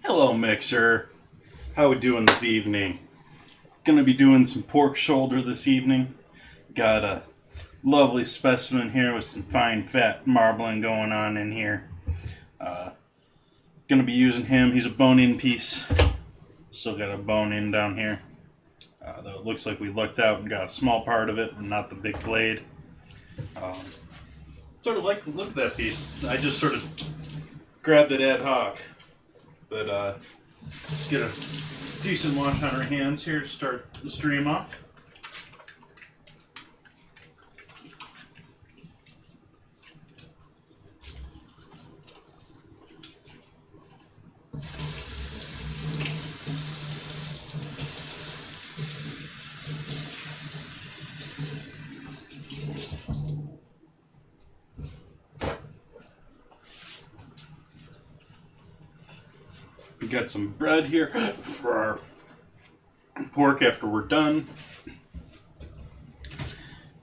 Hello, Mixer. How we doing this evening? Gonna be doing some pork shoulder this evening. Got a lovely specimen here with some fine fat marbling going on in here. Gonna be using him. He's a bone-in piece. Still got a bone in down here. Though it looks like we lucked out and got a small part of it and not the big blade. Sort of like the look of that piece. I just sort of grabbed it ad hoc. But let's get a decent wash on our hands here to start the stream off. We got some bread here for our pork after we're done.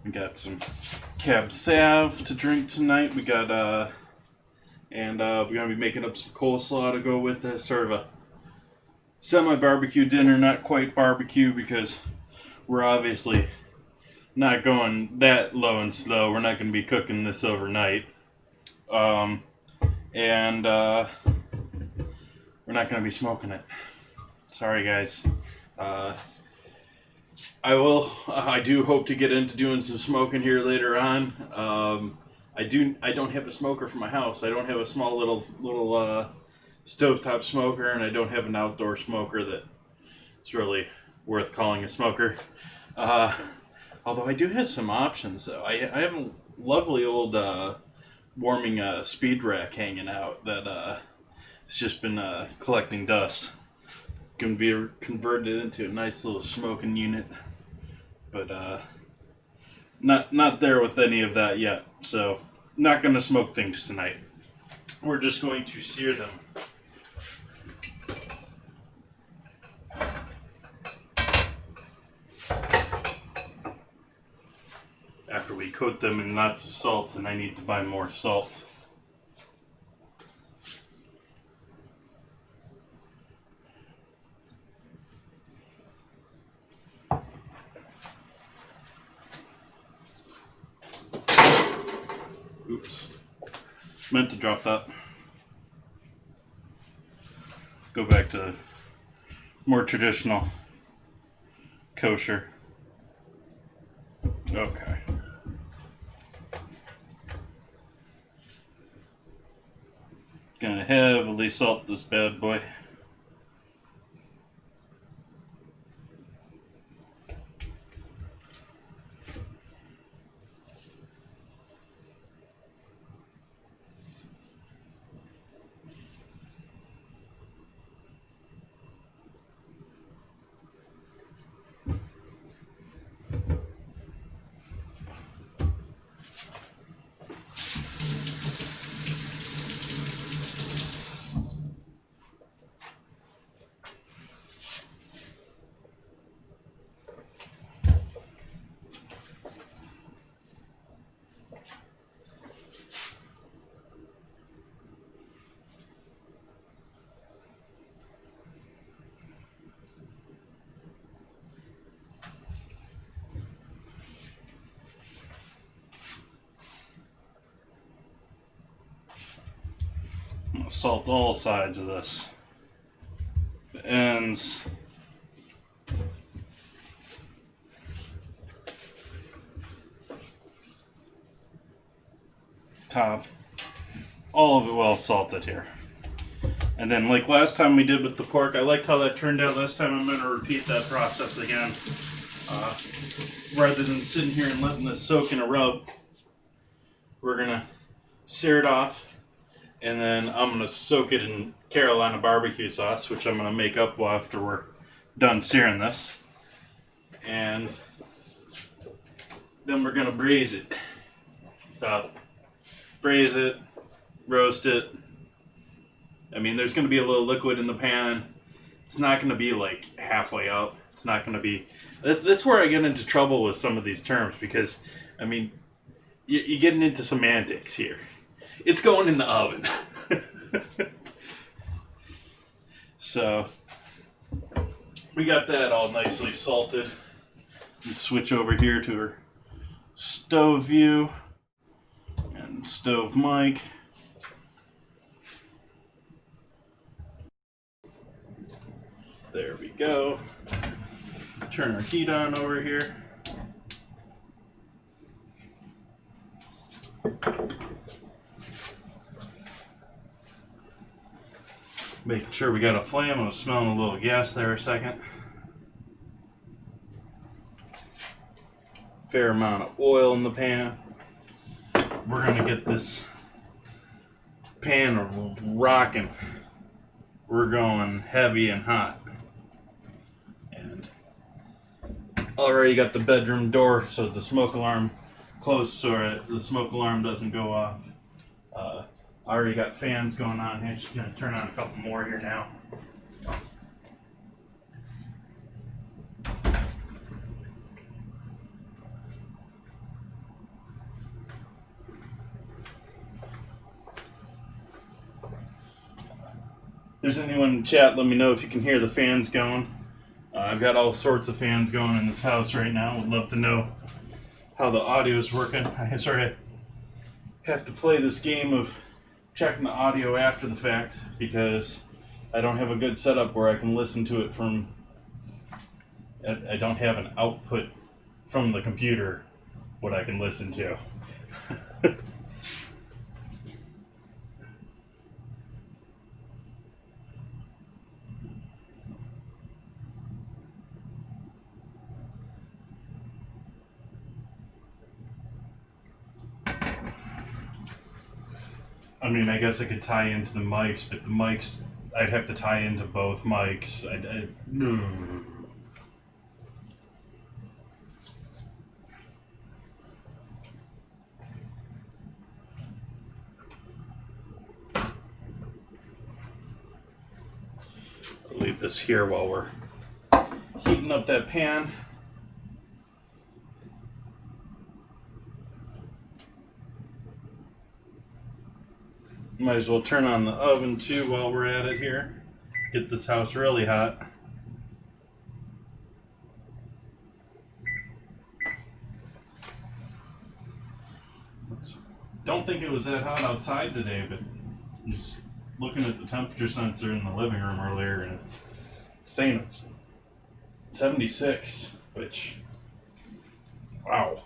We got some cab sav to drink tonight. We got we're gonna be making up some coleslaw to go with it. Sort of a semi-barbecue dinner, not quite barbecue because we're obviously not going that low and slow. We're not gonna be cooking this overnight. We're not going to be smoking it. Sorry, guys. I do hope to get into doing some smoking here later on. I don't have a smoker for my house. I don't have a small little stovetop smoker, and I don't have an outdoor smoker that is really worth calling a smoker. Although I do have some options, though. I have a lovely old warming speed rack hanging out that it's just been collecting dust. Going to be converted into a nice little smoking unit, but not there with any of that yet. So not going to smoke things tonight. We're just going to sear them. After we coat them in lots of salt, and I need to buy more salt. Oops. Meant to drop that. Go back to more traditional kosher. Okay. Gonna heavily salt this bad boy. Salt all sides of this. The ends. Top. All of it well salted here. And then like last time we did with the pork, I liked how that turned out last time. I'm going to repeat that process again. Rather than sitting here and letting this soak in a rub, we're going to sear it off. And then I'm going to soak it in Carolina barbecue sauce, which I'm going to make up after we're done searing this. And then we're going to braise it. Braise it, roast it. I mean, there's going to be a little liquid in the pan. It's not going to be like halfway up. It's not going to be... That's where I get into trouble with some of these terms because, I mean, you're getting into semantics here. It's going in the oven. So we got that all nicely salted. Let's switch over here to our stove view and stove mic. There we go. Turn our heat on over here. Making sure we got a flame. I was smelling a little gas there a second. Fair amount of oil in the pan. We're gonna get this pan rocking. We're going heavy and hot. And already got the bedroom door so the smoke alarm closed so the smoke alarm doesn't go off. I already got fans going on here. Just gonna turn on a couple more here now. If there's anyone in chat, let me know if you can hear the fans going. I've got all sorts of fans going in this house right now. Would love to know how the audio is working. I sort of have to play this game of checking the audio after the fact because I don't have a good setup where I can listen to it from. I don't have an output from the computer what I can listen to. I mean, I guess I could tie into the mics, but the mics, I'd have to tie into both mics. I'll leave this here while we're heating up that pan. Might as well turn on the oven too while we're at it here. Get this house really hot. Don't think it was that hot outside today, but I was looking at the temperature sensor in the living room earlier and it's saying it was 76, which, wow.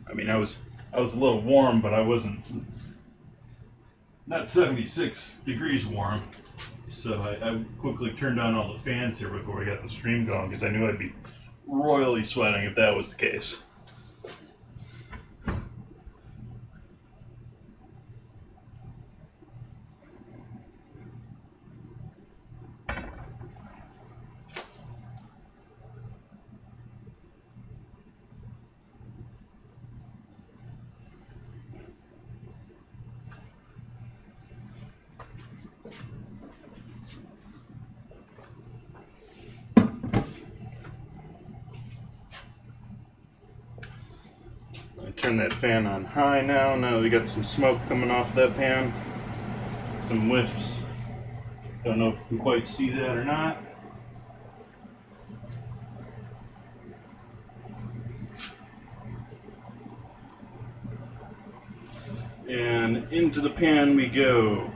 I mean, I was a little warm, but I wasn't, not 76 degrees warm. So I quickly turned on all the fans here before we got the stream going because I knew I'd be royally sweating if that was the case. Turn that fan on high now. Now we got some smoke coming off that pan. Some whiffs. Don't know if you can quite see that or not. And into the pan we go.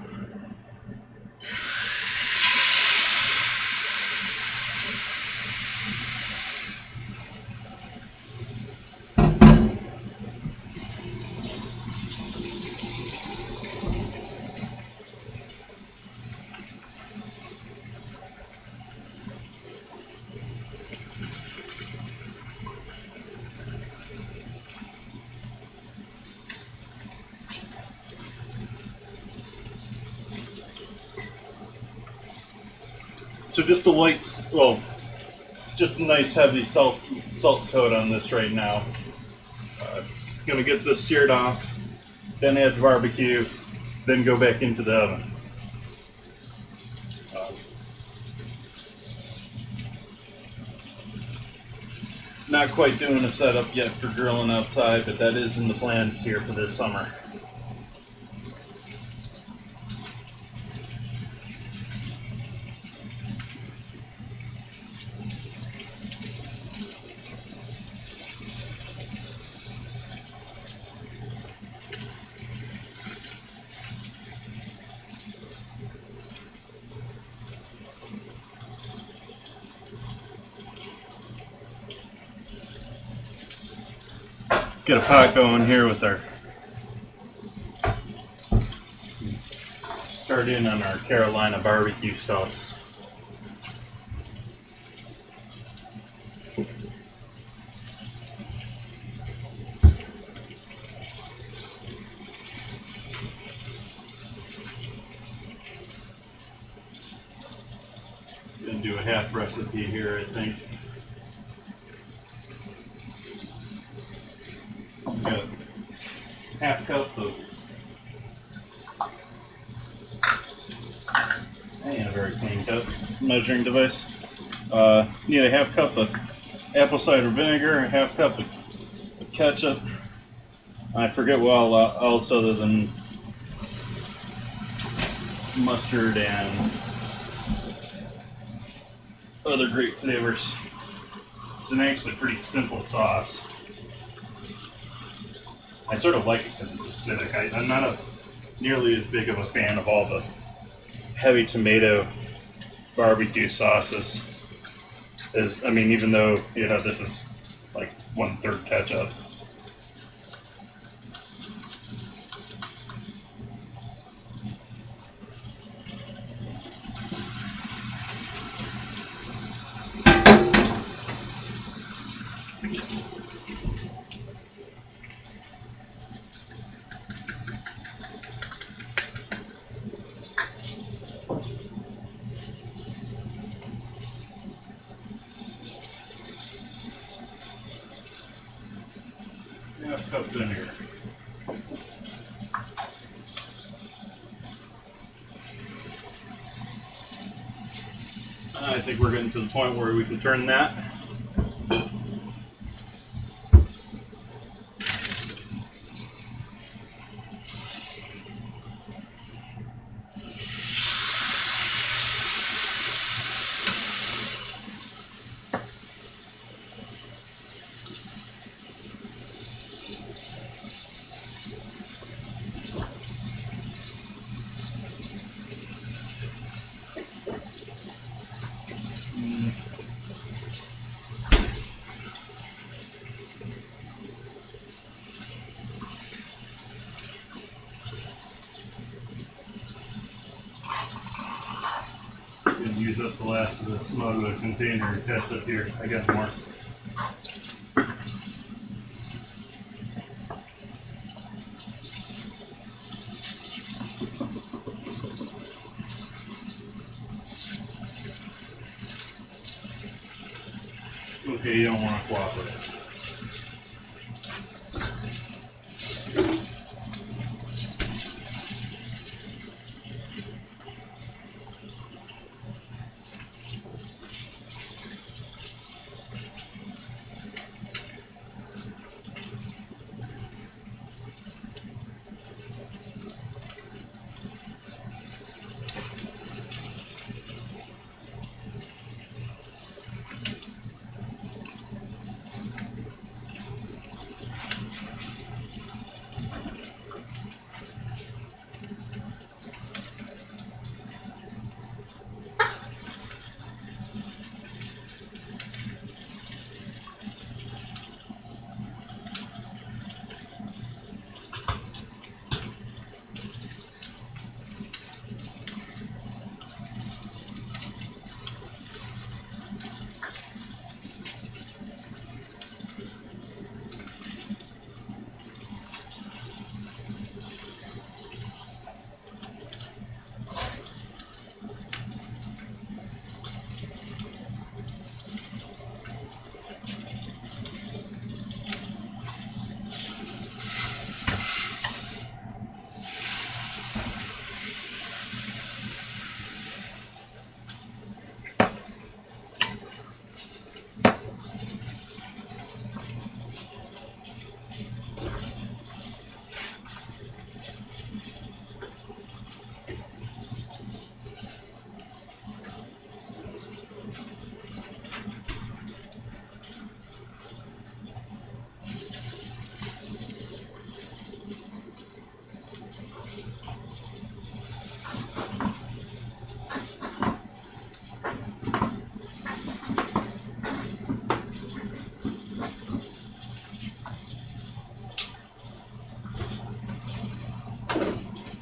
So just a light, well, just a nice heavy salt coat on this right now. Gonna get this seared off, then add the barbecue, then go back into the oven. Not quite doing a setup yet for grilling outside, but that is in the plans here for this summer. get a pot going here with our start in on our Carolina barbecue sauce. Gonna do a half recipe here, I think. Got half cup of, and a very clean cup measuring device. Need a half cup of apple cider vinegar, a half cup of ketchup. I forget what else other than mustard and other great flavors. It's an actually pretty simple sauce. I sort of like it because it's acidic. I'm not nearly as big of a fan of all the heavy tomato barbecue sauces. Even though, this is like 1/3 ketchup. Half cup vinegar. I think we're getting to the point where we can turn that. Use up the last of the smug container and test up here. I got more. Okay, you don't want to cooperate.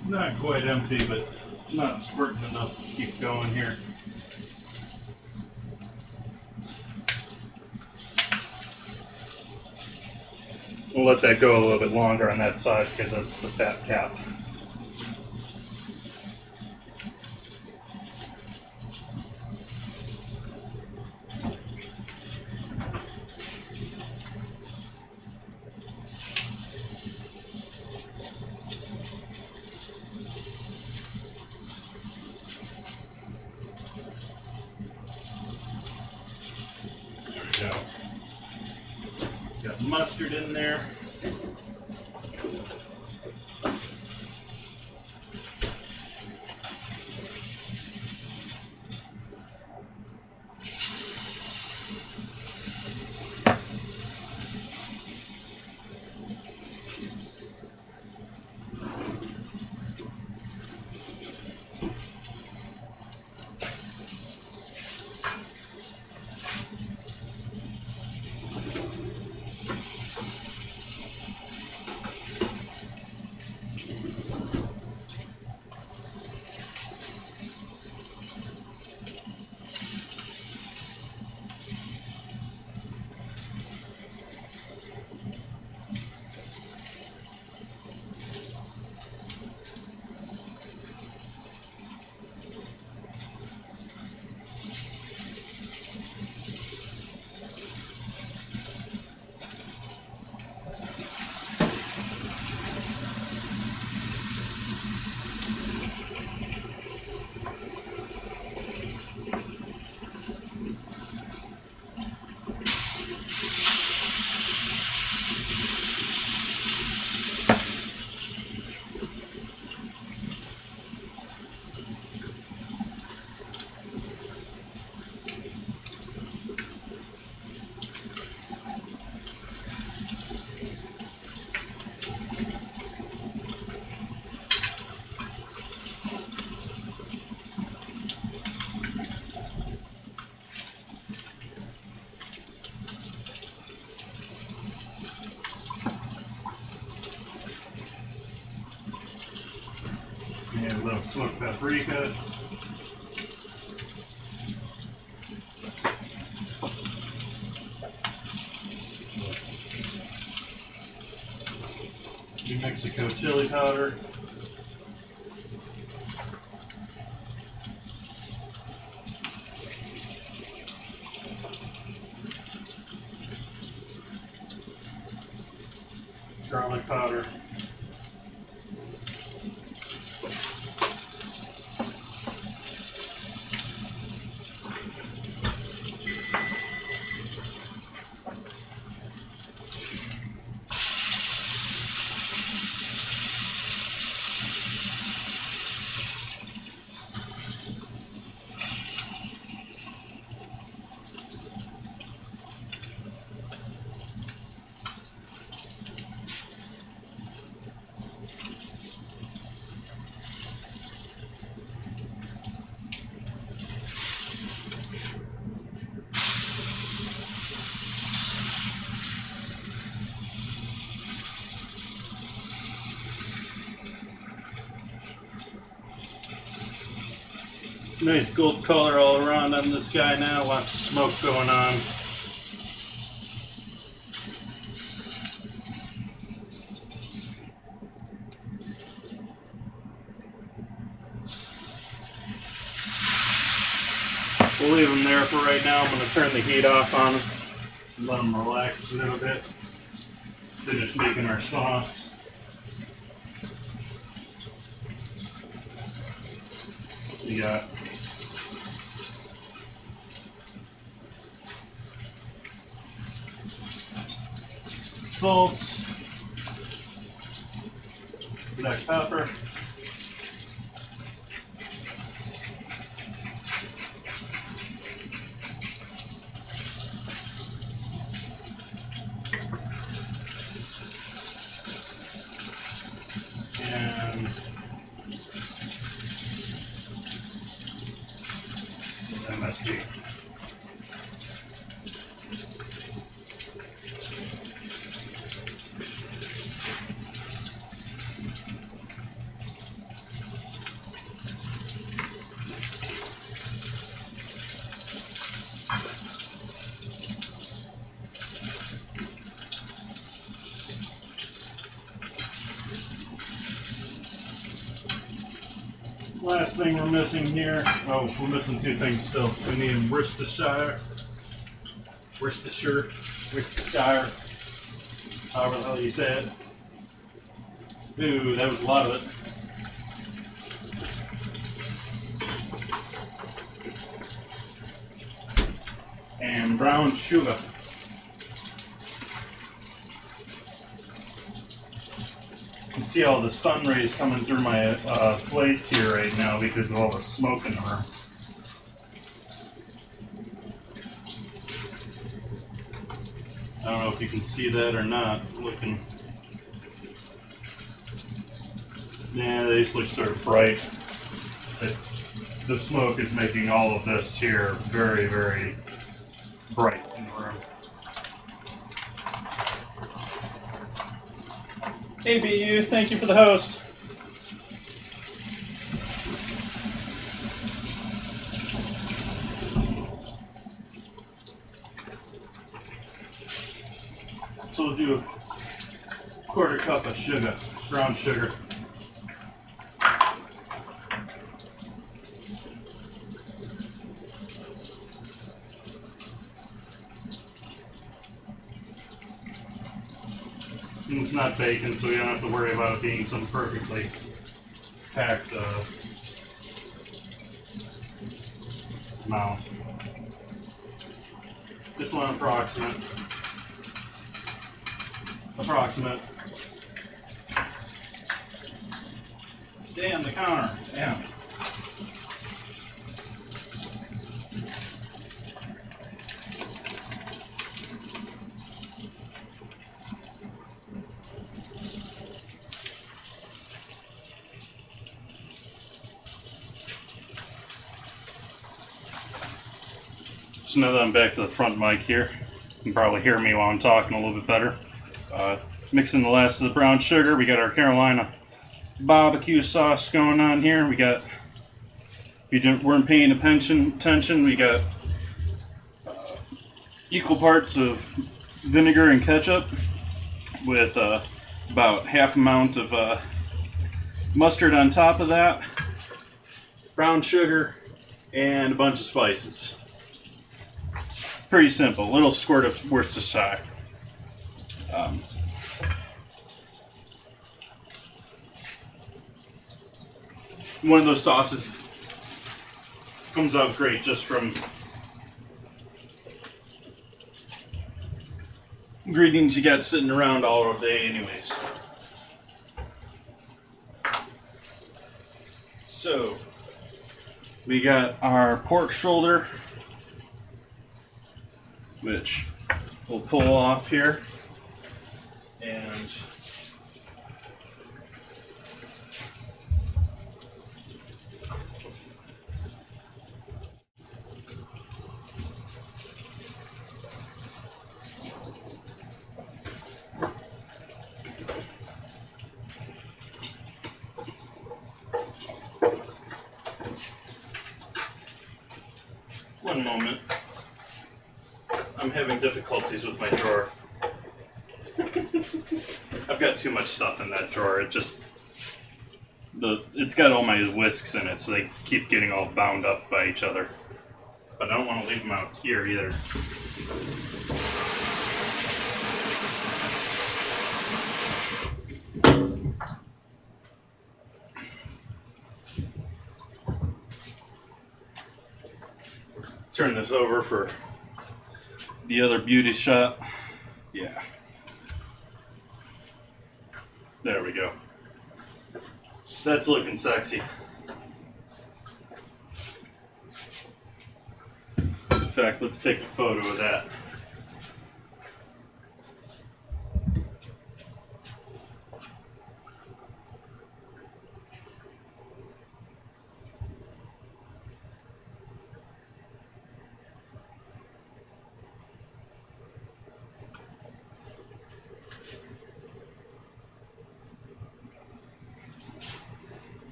Not quite empty, but not squirting enough to keep going here. We'll let that go a little bit longer on that side because that's the fat cap. There we go. Got mustard in there. And a little smoked paprika. New Mexico chili powder. Garlic powder. Nice gold color all around on this guy now. Lots of smoke going on. We'll leave him there for right now. I'm going to turn the heat off on him and let him relax a little bit. Finish making our sauce. We got salt, black pepper, and MSG. Last thing we're missing here, oh, we're missing two things still. We need Worcestershire, however the hell you say it. Ooh, that was a lot of it. And brown sugar. You can see all the sun rays coming through my place here right now because of all the smoke in the room. I don't know if you can see that or not. Looking, yeah, they just look sort of bright. The smoke is making all of this here very, very bright in the room. Hey BU, thank you for the host. So we'll do a quarter cup of sugar, brown sugar. It's not bacon, so you don't have to worry about it being some perfectly packed amount. Just one approximate. Stay on the counter. Damn. So now that I'm back to the front mic here, you can probably hear me while I'm talking a little bit better. Mixing the last of the brown sugar, we got our Carolina BBQ sauce going on here. We got, if you weren't paying attention, we got equal parts of vinegar and ketchup with about half amount of mustard on top of that, brown sugar, and a bunch of spices. Pretty simple, little squirt of Worcestershire. One of those sauces comes out great just from ingredients you got sitting around all day anyways. So, we got our pork shoulder, which we'll pull off here, and one moment. I'm having difficulties with my drawer. I've got too much stuff in that drawer. It's got all my whisks in it, so they keep getting all bound up by each other. But I don't want to leave them out here either. Turn this over for the other beauty shot. Yeah. There we go. That's looking sexy. In fact, let's take a photo of that.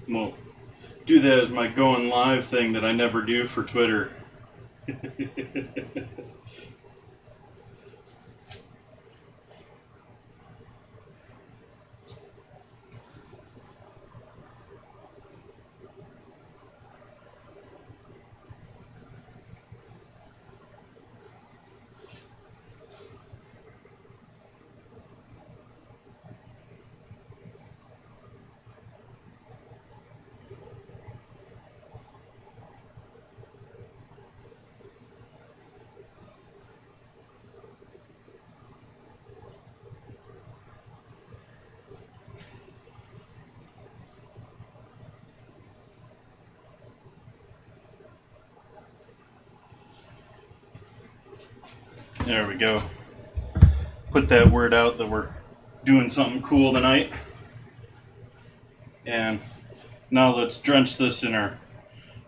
Well, do that as my going live thing that I never do for Twitter. There we go. Put that word out that we're doing something cool tonight. And now let's drench this in our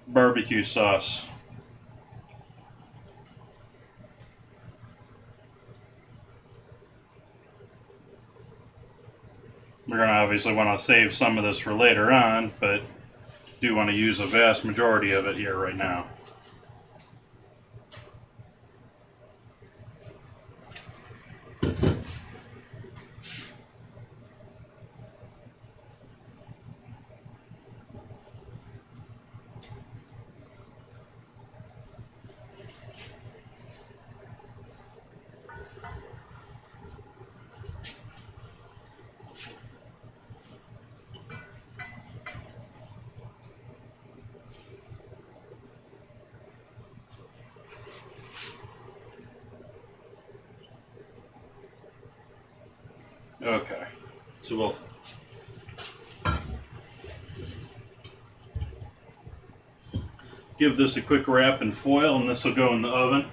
barbecue sauce. We're going to obviously want to save some of this for later on, but do want to use a vast majority of it here right now. Okay, so we'll give this a quick wrap in foil, and this will go in the oven.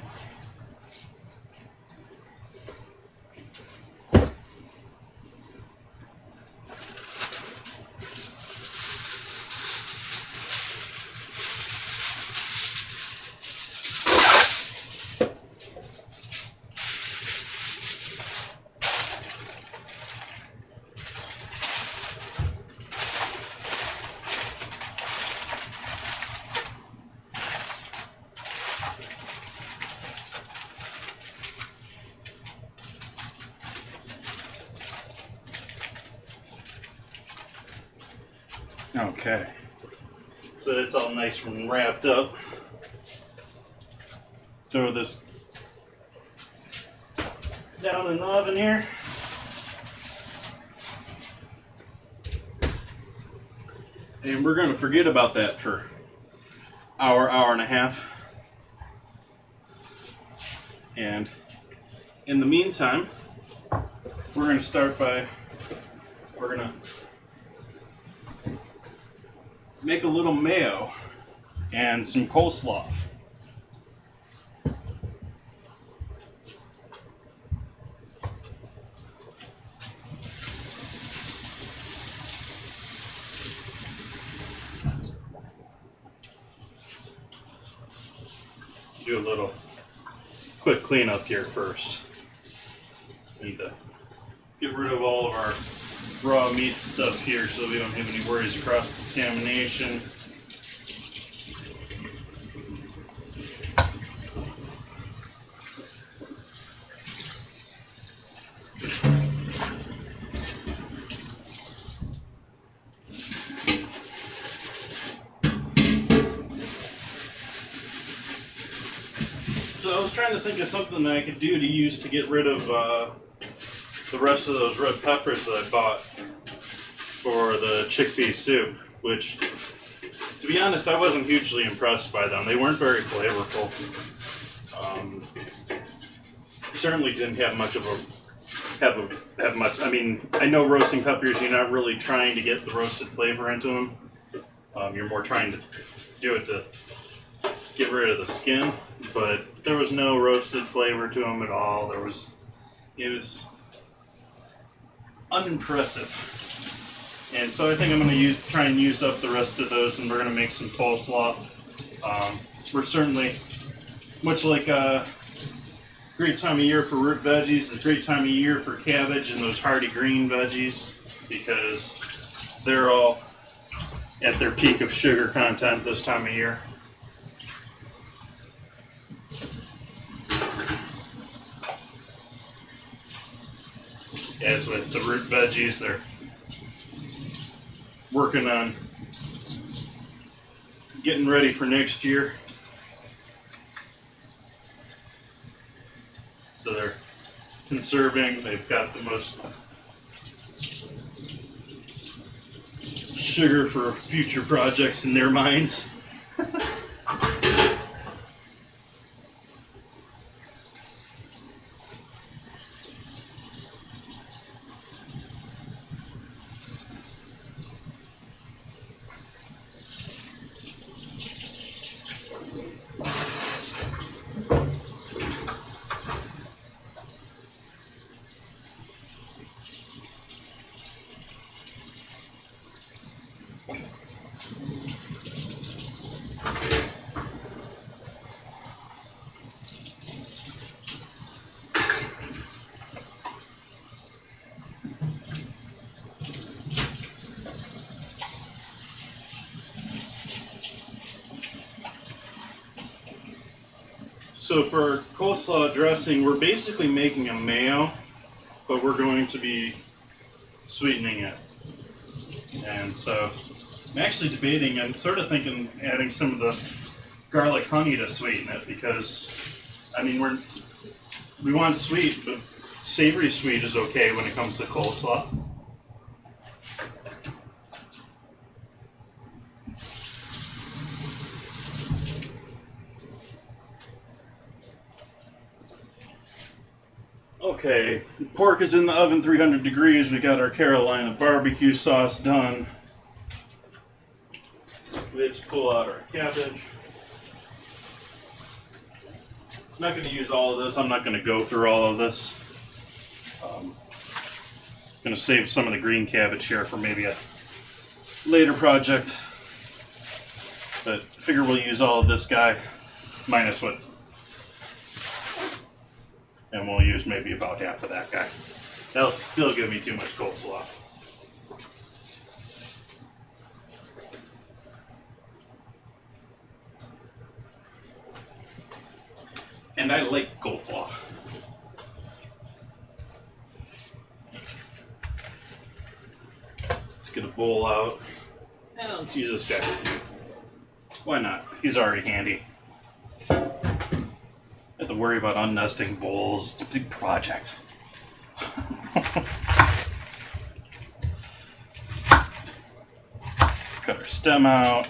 Okay, so that's all nice and wrapped up. Throw this down in the oven here. And we're going to forget about that for hour and a half. And in the meantime, we're going to start by, we're going to make a little mayo and some coleslaw. Do a little quick cleanup here first. Need to get rid of all of our raw meat stuff here so we don't have any worries of cross-contamination. So I was trying to think of something that I could do to use to get rid of the rest of those red peppers that I bought for the chickpea soup, which, to be honest, I wasn't hugely impressed by them. They weren't very flavorful. Certainly didn't have much of a, have much, I mean, I know roasting peppers, you're not really trying to get the roasted flavor into them. You're more trying to do it to get rid of the skin, but there was no roasted flavor to them at all. It was unimpressive. And so I think I'm going to try and use up the rest of those, and we're going to make some coleslaw. We're certainly, much like a great time of year for root veggies, it's a great time of year for cabbage and those hardy green veggies, because they're all at their peak of sugar content this time of year. As with the root veggies, they're working on getting ready for next year. So they're conserving. They've got the most sugar for future projects in their minds. So for coleslaw dressing, we're basically making a mayo, but we're going to be sweetening it. And so I'm actually debating, I'm sort of thinking adding some of the garlic honey to sweeten it, because I mean we want sweet, but savory sweet is okay when it comes to coleslaw. Okay, pork is in the oven 300 degrees. We got our Carolina BBQ sauce done. Let's pull out our cabbage. I'm not going to use all of this. I'm not going to go through all of this. I'm going to save some of the green cabbage here for maybe a later project. But I figure we'll use all of this guy, minus what. And we'll use maybe about half of that guy. That'll still give me too much coleslaw. And I like coleslaw. Let's get a bowl out. And let's use this guy. Why not? He's already handy. I have to worry about unnesting bowls. It's a big project. Cut our stem out.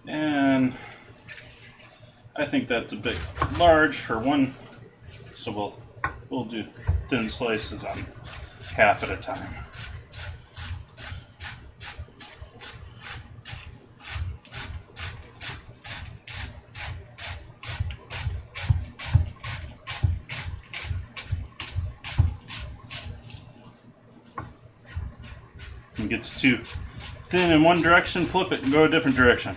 And I think that's a bit large for one, so we'll do thin slices on half at a time. If it gets too thin in one direction, flip it and go a different direction.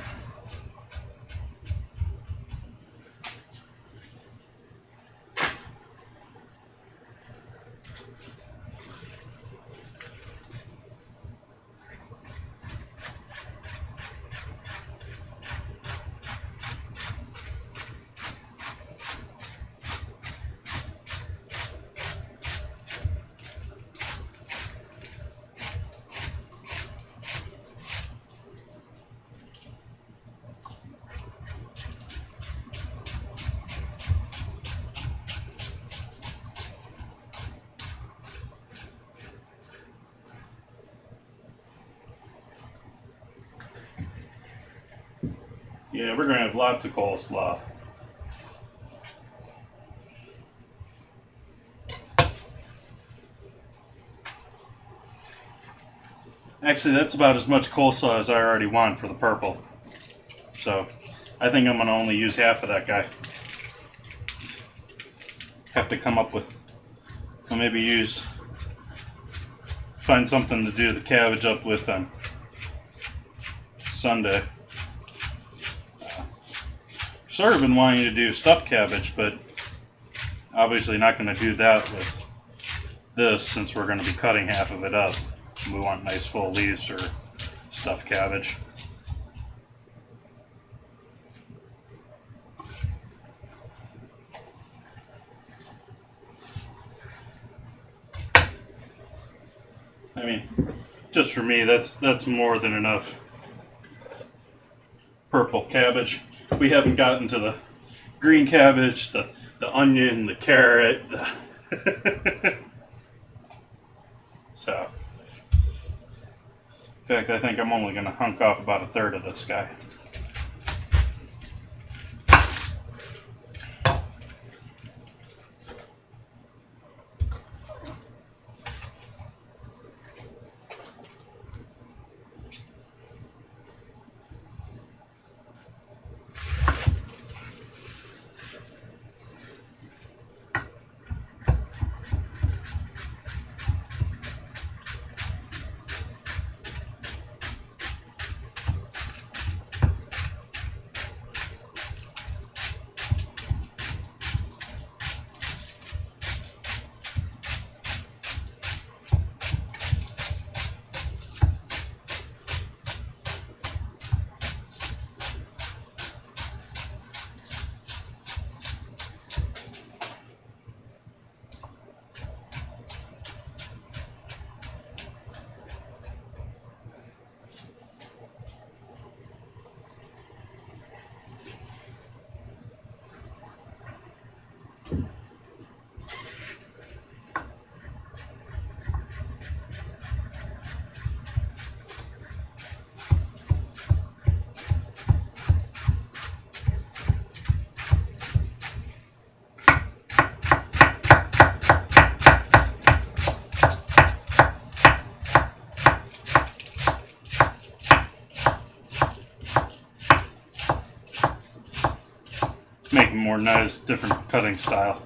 Yeah, we're going to have lots of coleslaw. Actually, that's about as much coleslaw as I already want for the purple. So, I think I'm going to only use half of that guy. Have to come up with, or maybe find something to do the cabbage up with on Sunday. Sort of been wanting to do stuffed cabbage, but obviously not going to do that with this since we're going to be cutting half of it up. We want nice full leaves for stuffed cabbage. I mean, just for me, that's more than enough purple cabbage. We haven't gotten to the green cabbage, the onion, the carrot. So, in fact, I think I'm only going to hunk off about a third of this guy. make them more nice, different cutting style.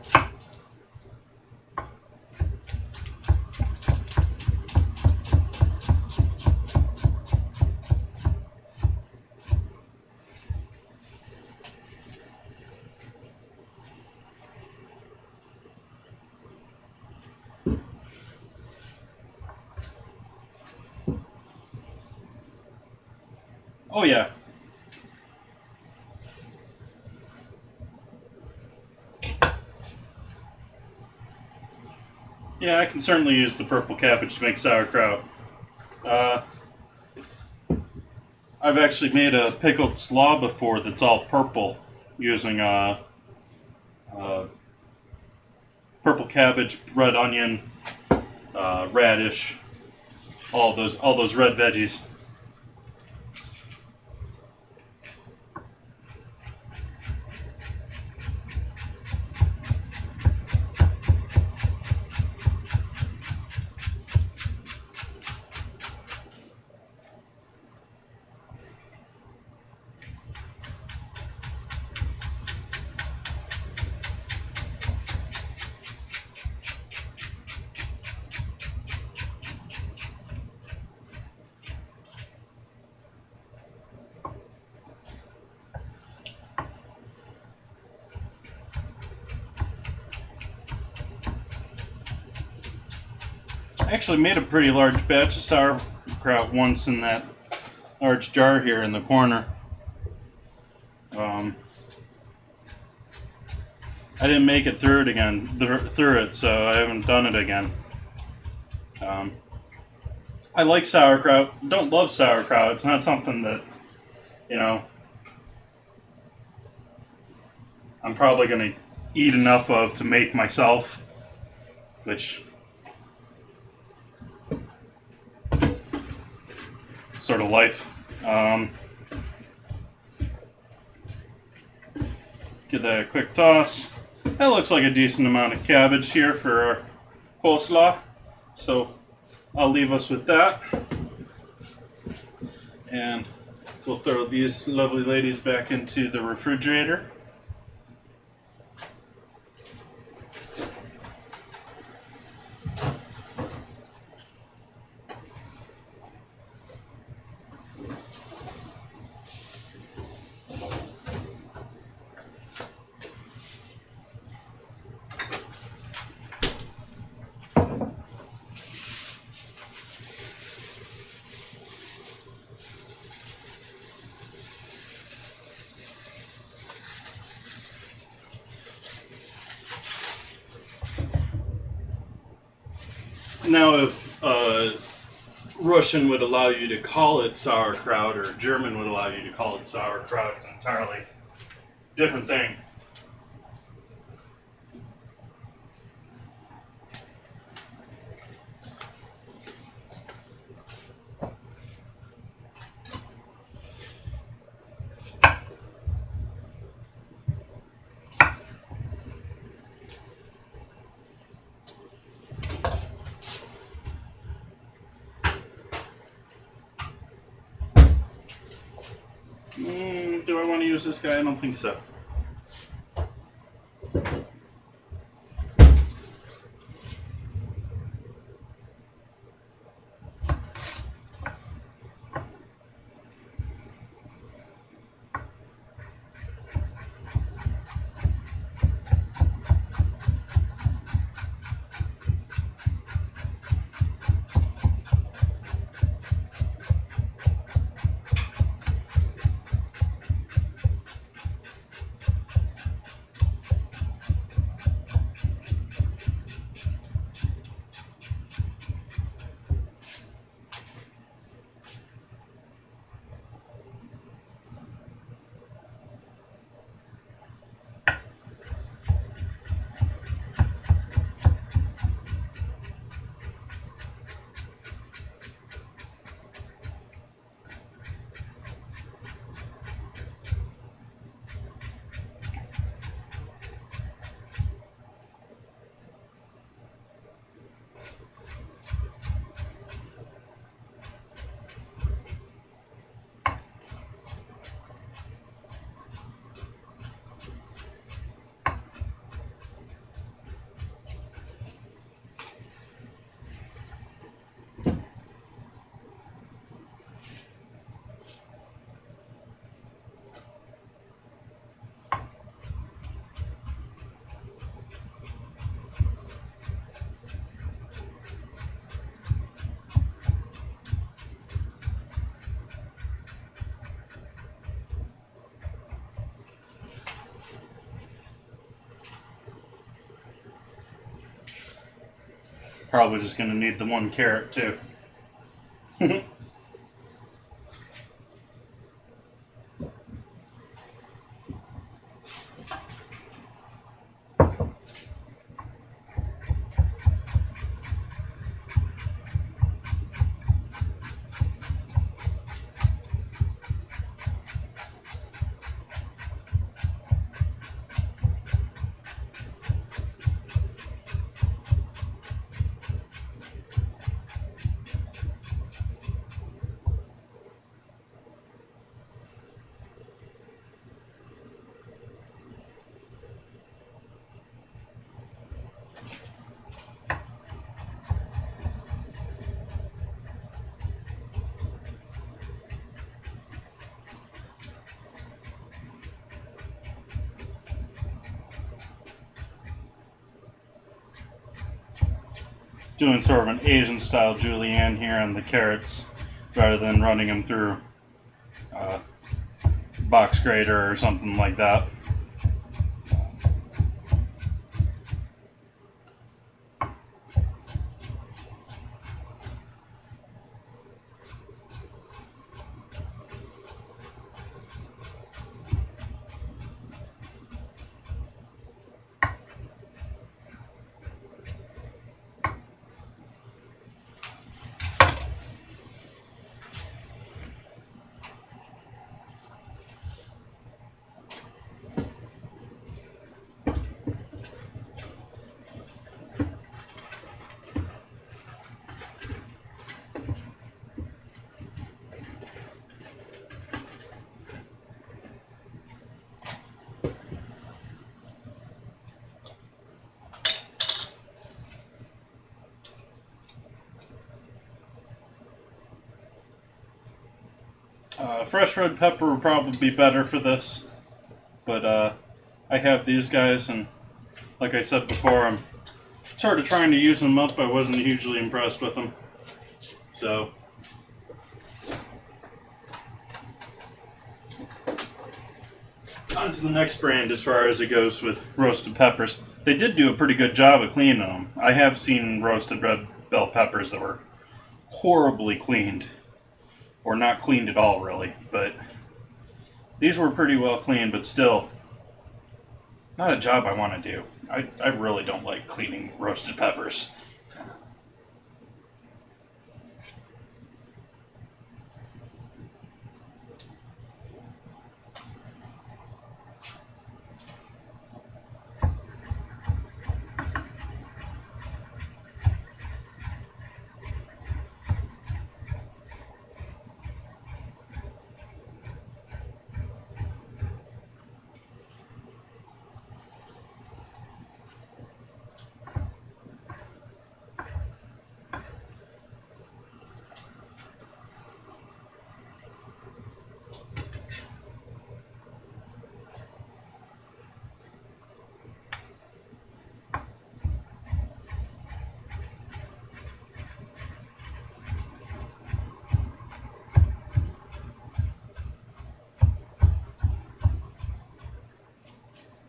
Oh yeah. Yeah, I can certainly use the purple cabbage to make sauerkraut. I've actually made a pickled slaw before that's all purple using purple cabbage, red onion, radish, all those red veggies. I actually made a pretty large batch of sauerkraut once in that large jar here in the corner. I didn't make it through it, so I haven't done it again. I like sauerkraut. Don't love sauerkraut. It's not something that, I'm probably going to eat enough of to make myself, which sort of life. Give that a quick toss. That looks like a decent amount of cabbage here for our coleslaw, so I'll leave us with that, and we'll throw these lovely ladies back into the refrigerator. Now, if Russian would allow you to call it sauerkraut, or German would allow you to call it sauerkraut, it's an entirely different thing. Do I want to use this guy? I don't think so. Probably just going to need the one carrot too. Doing sort of an Asian style julienne here on the carrots rather than running them through box grater or something like that. Fresh red pepper would probably be better for this, but I have these guys, and like I said before, I'm sort of trying to use them up. I wasn't hugely impressed with them, so on to the next brand as far as it goes with roasted peppers. They did do a pretty good job of cleaning them. I have seen roasted red bell peppers that were horribly cleaned. Or not cleaned at all, really. But these were pretty well cleaned, but still not a job I want to do. I really don't like cleaning roasted peppers.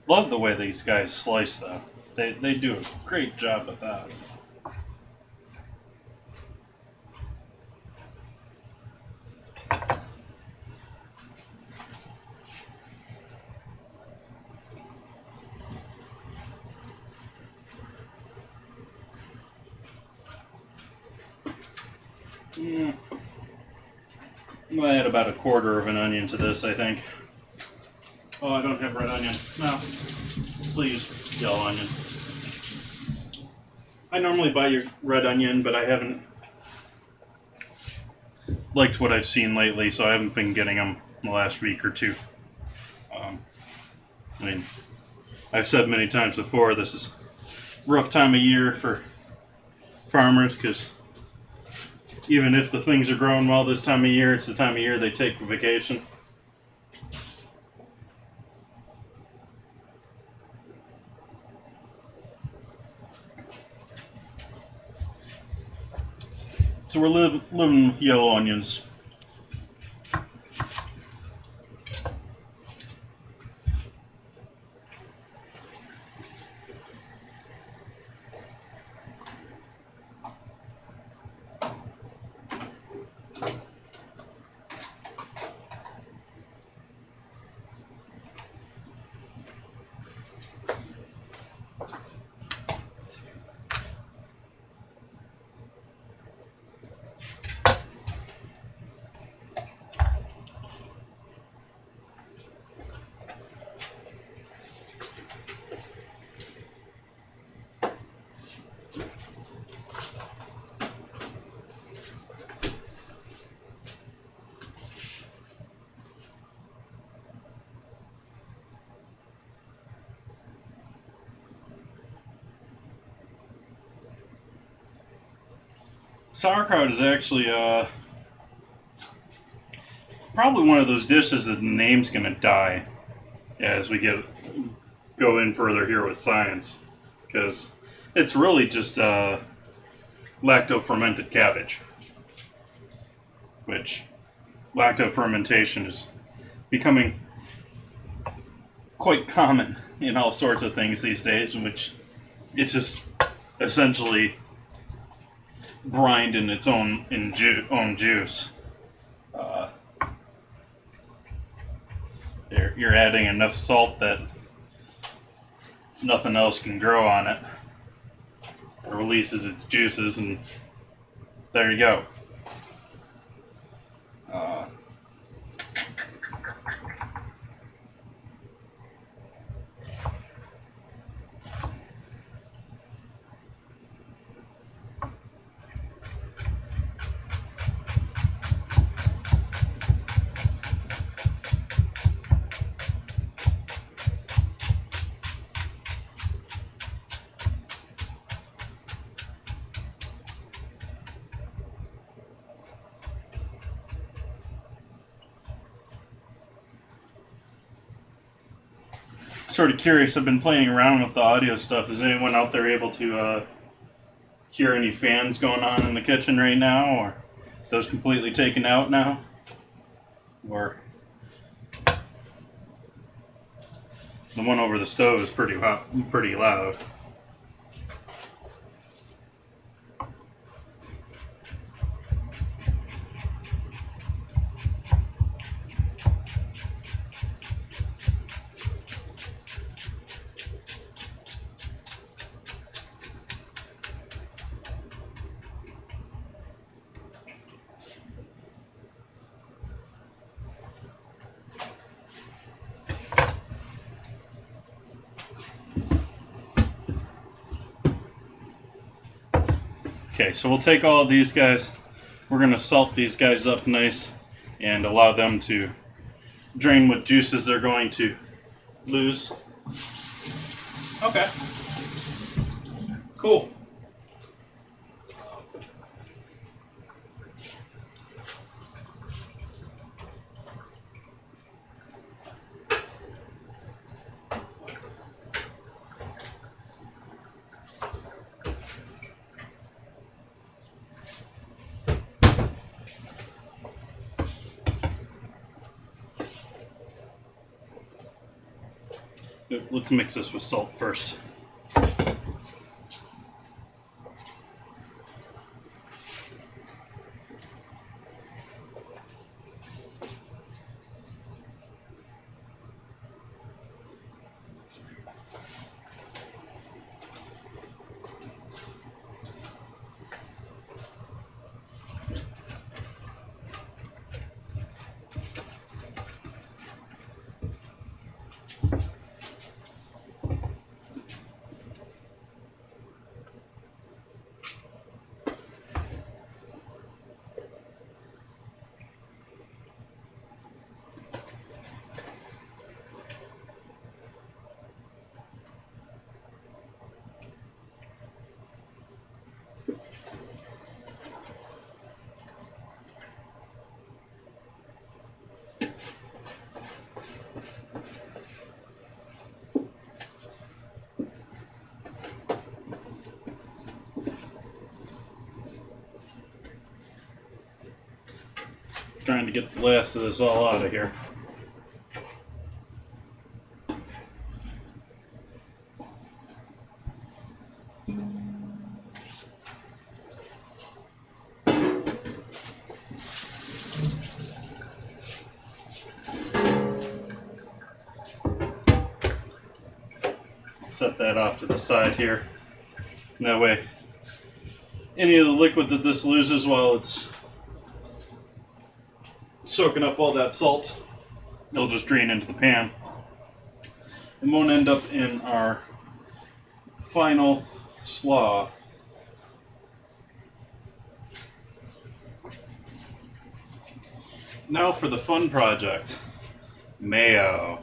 Love the way these guys slice, though. They do a great job with that. I'm gonna add about a quarter of an onion to this, I think. Oh, I don't have red onion. No. Still use yellow onion. I normally buy your red onion, but I haven't liked what I've seen lately, so I haven't been getting them in the last week or two. I mean, I've said many times before, this is a rough time of year for farmers, because even if the things are growing well this time of year, it's the time of year they take vacation. So we're living with yellow onions. Sauerkraut is actually probably one of those dishes that the name's going to die as we go in further here with science, because it's really just lacto-fermented cabbage, which lacto-fermentation is becoming quite common in all sorts of things these days, in which it's just essentially brined in its own juice. You're adding enough salt that nothing else can grow on it. It releases its juices, and there you go. Sort of curious. I've been playing around with the audio stuff. Is anyone out there able to hear any fans going on in the kitchen right now, or those completely taken out now, or the one over the stove is pretty loud. Okay, so we'll take all of these guys. We're going to salt these guys up nice and allow them to drain what juices they're going to lose. Okay. Cool. Let's mix this with salt first. Trying to get the last of this all out of here. Set that off to the side here. And that way, any of the liquid that this loses while it's soaking up all that salt, it'll just drain into the pan and won't end up in our final slaw. Now for the fun project, mayo.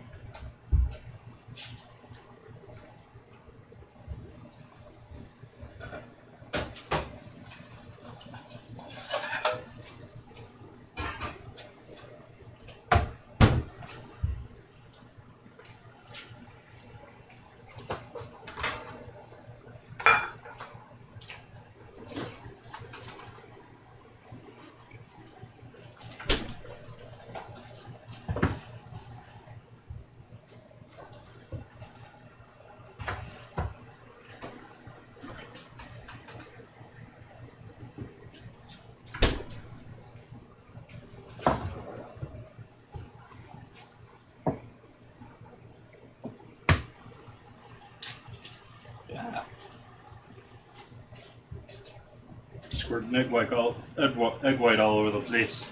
Squirting egg white all over the place.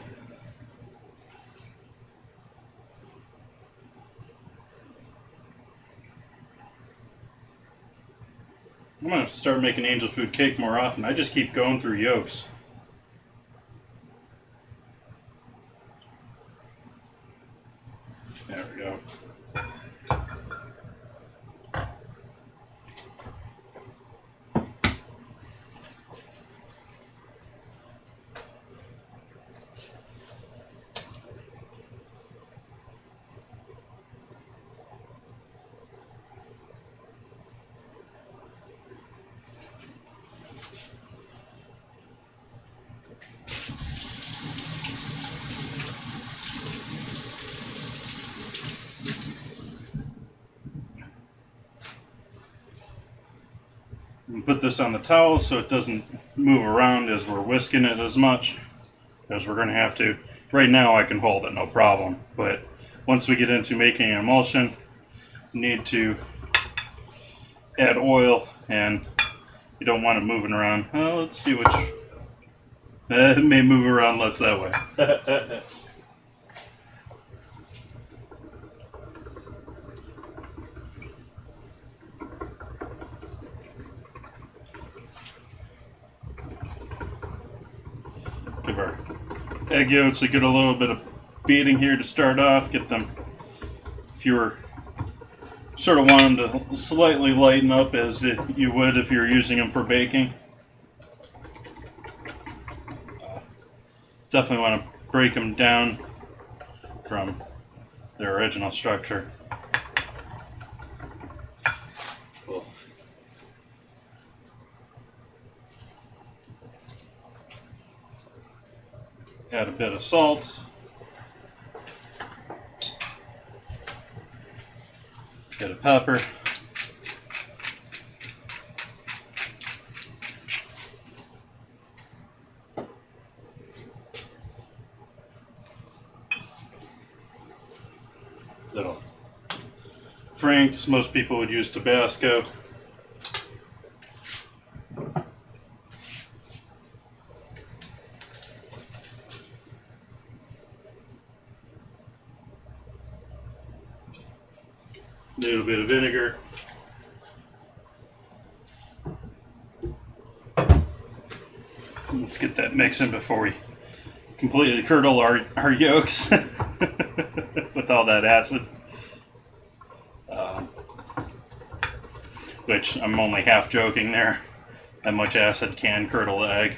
I'm gonna have to start making angel food cake more often. I just keep going through yolks. There we go. And put this on the towel so it doesn't move around as we're whisking it as much, because we're going to have to. Right now I can hold it no problem, but once we get into making an emulsion, we need to add oil, and you don't want it moving around. Well, let's see which. It may move around less that way. Give our egg yolks a little bit of beating here to start off. Get them, if you were sort of want them to slightly lighten up as you would if you were using them for baking. Definitely want to break them down from their original structure. Cool. Add a bit of salt. Bit of pepper. Little Frank's, most people would use Tabasco. A little bit of vinegar. Let's get that mixing before we completely curdle our yolks with all that acid. Which I'm only half joking there. That much acid can curdle the egg.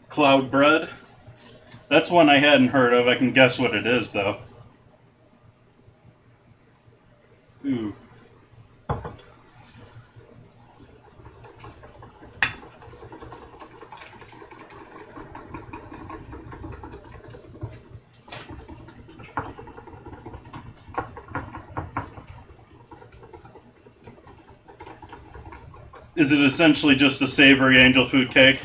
Cloud bread. That's one I hadn't heard of. I can guess what it is, though. Ooh. Is it essentially just a savory angel food cake?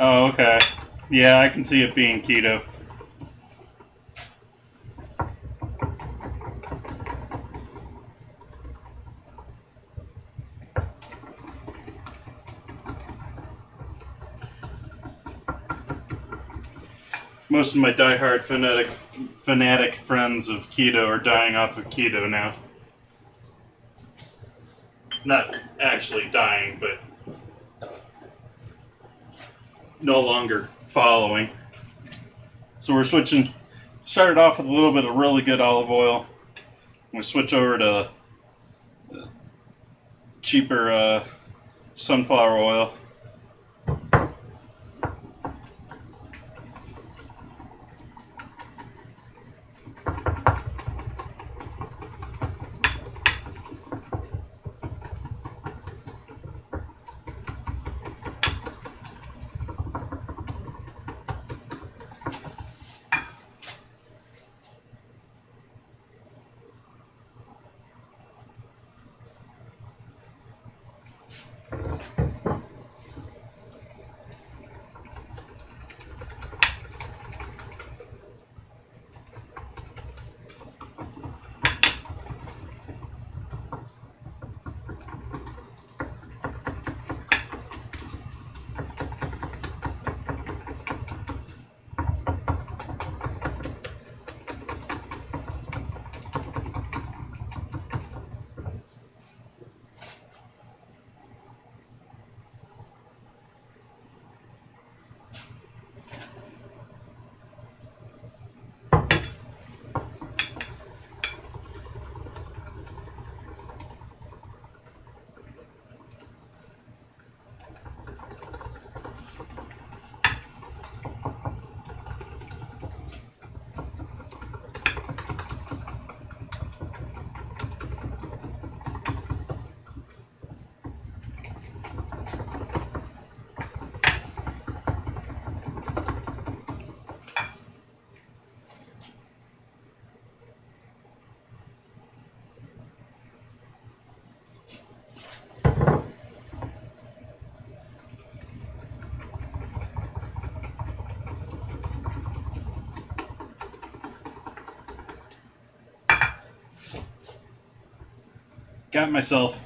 Oh, okay. Yeah, I can see it being keto. Most of my diehard fanatic friends of keto are dying off of keto now. Not actually dying, but no longer following. So we're switching Started off with a little bit of really good olive oil. We switch over to cheaper sunflower oil. Got myself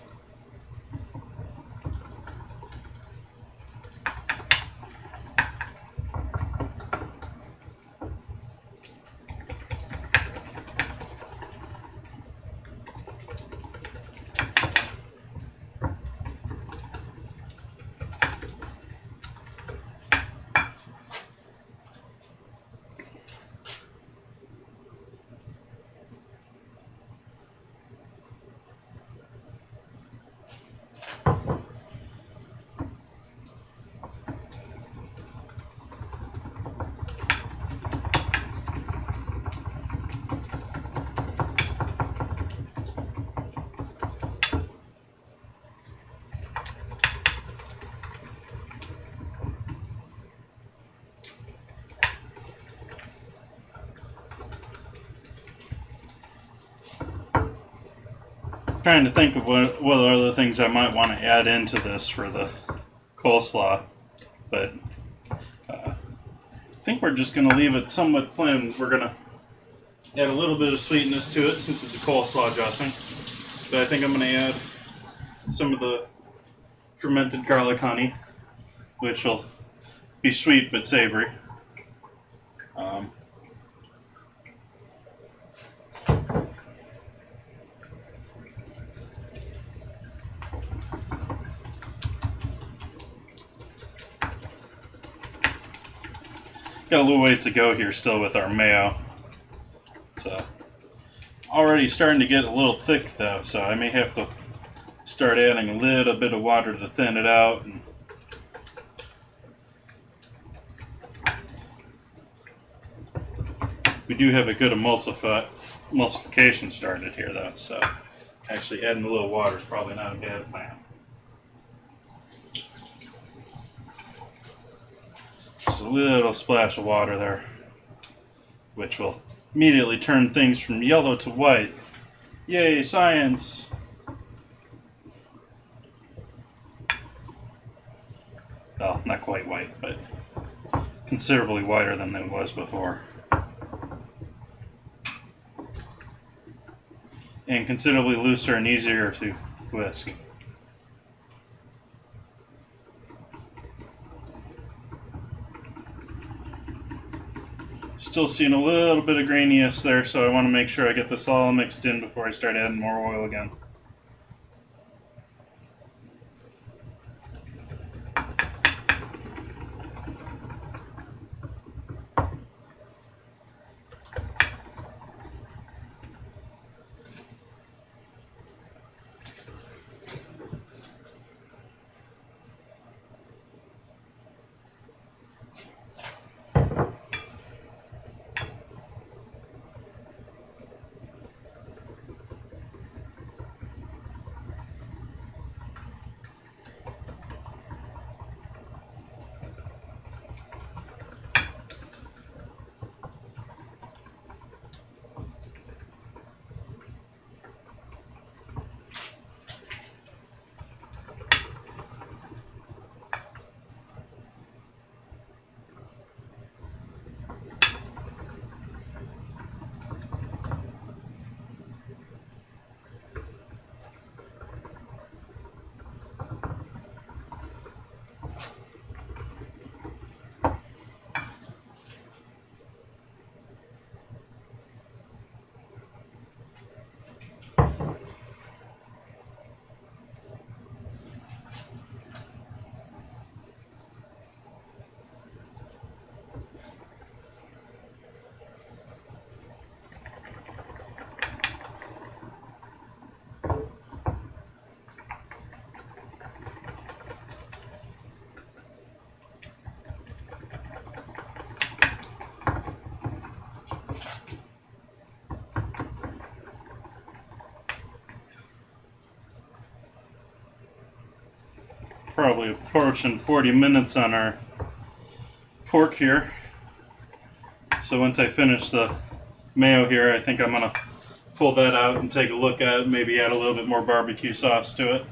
trying to think of what other things I might want to add into this for the coleslaw, but I think we're just going to leave it somewhat plain. We're going to add a little bit of sweetness to it since it's a coleslaw dressing, but I think I'm going to add some of the fermented garlic honey, which will be sweet but savory. Got a little ways to go here still with our mayo. It's already starting to get a little thick though, so I may have to start adding a little bit of water to thin it out. And we do have a good emulsification started here though, so actually adding a little water is probably not a bad plan. Just a little splash of water there, which will immediately turn things from yellow to white. Yay, science! Well, not quite white, but considerably whiter than it was before. And considerably looser and easier to whisk. Still seeing a little bit of graininess there, so I want to make sure I get this all mixed in before I start adding more oil again. probably approaching 40 minutes on our pork here. So once I finish the mayo here, I think I'm going to pull that out and take a look at it, maybe add a little bit more barbecue sauce to it.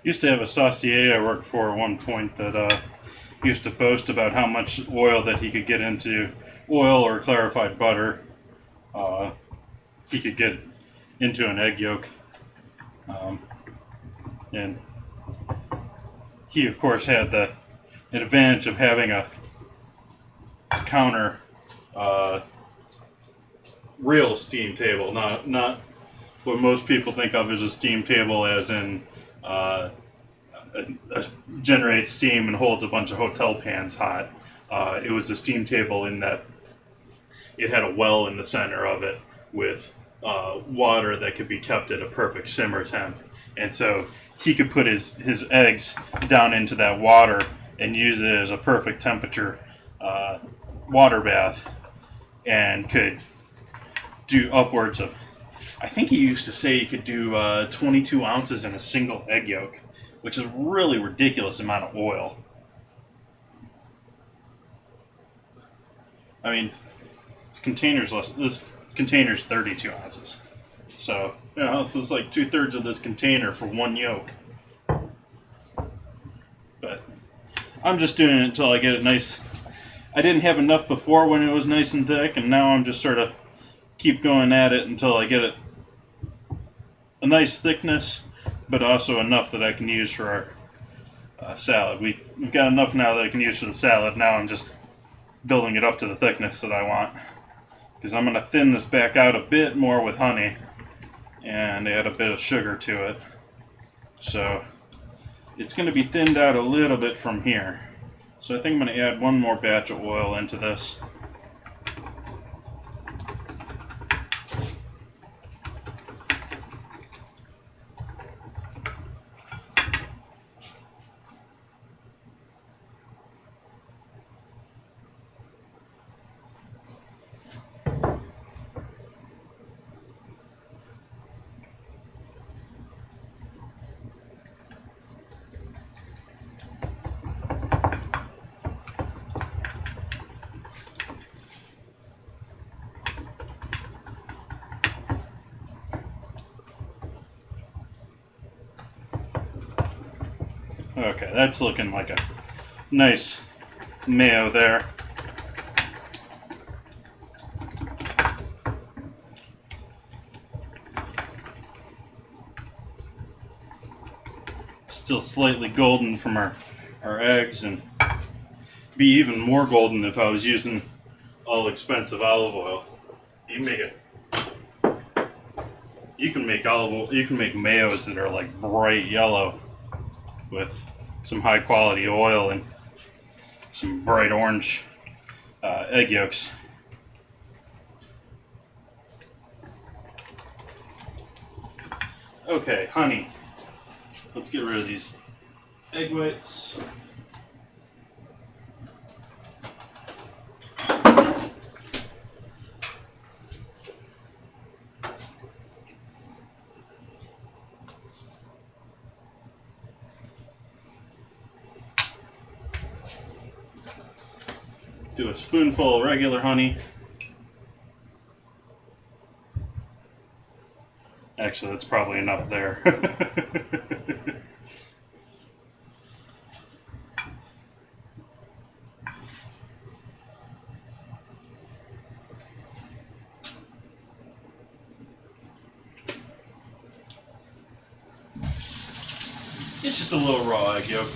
Used to have a saucier I worked for at one point that used to boast about how much oil that he could get into, oil or clarified butter, he could get into an egg yolk. And he, of course, had the advantage of having a counter real steam table, not what most people think of as a steam table, as in generates steam and holds a bunch of hotel pans hot. It was a steam table in that it had a well in the center of it with water that could be kept at a perfect simmer temp. And so he could put his eggs down into that water and use it as a perfect temperature water bath, and could do upwards of, I think he used to say he could do 22 ounces in a single egg yolk, which is a really ridiculous amount of oil. I mean, this container's 32 ounces. So, you know, this is like 2/3 of this container for one yolk. But I'm just doing it until I get it nice. I didn't have enough before when it was nice and thick, and now I'm just sort of keep going at it until I get it a nice thickness, but also enough that I can use for our salad. We've got enough now that I can use for the salad. Now I'm just building it up to the thickness that I want, because I'm going to thin this back out a bit more with honey and add a bit of sugar to it. So it's going to be thinned out a little bit from here. So I think I'm going to add one more batch of oil into this. Okay, that's looking like a nice mayo there. Still slightly golden from our eggs, and be even more golden if I was using all expensive olive oil. You can make it. You can make olive oil. You can make mayos that are like bright yellow with some high quality oil and some bright orange egg yolks. Okay, honey. Let's get rid of these egg whites. Do a spoonful of regular honey. Actually, that's probably enough there. It's just a little raw egg yolk.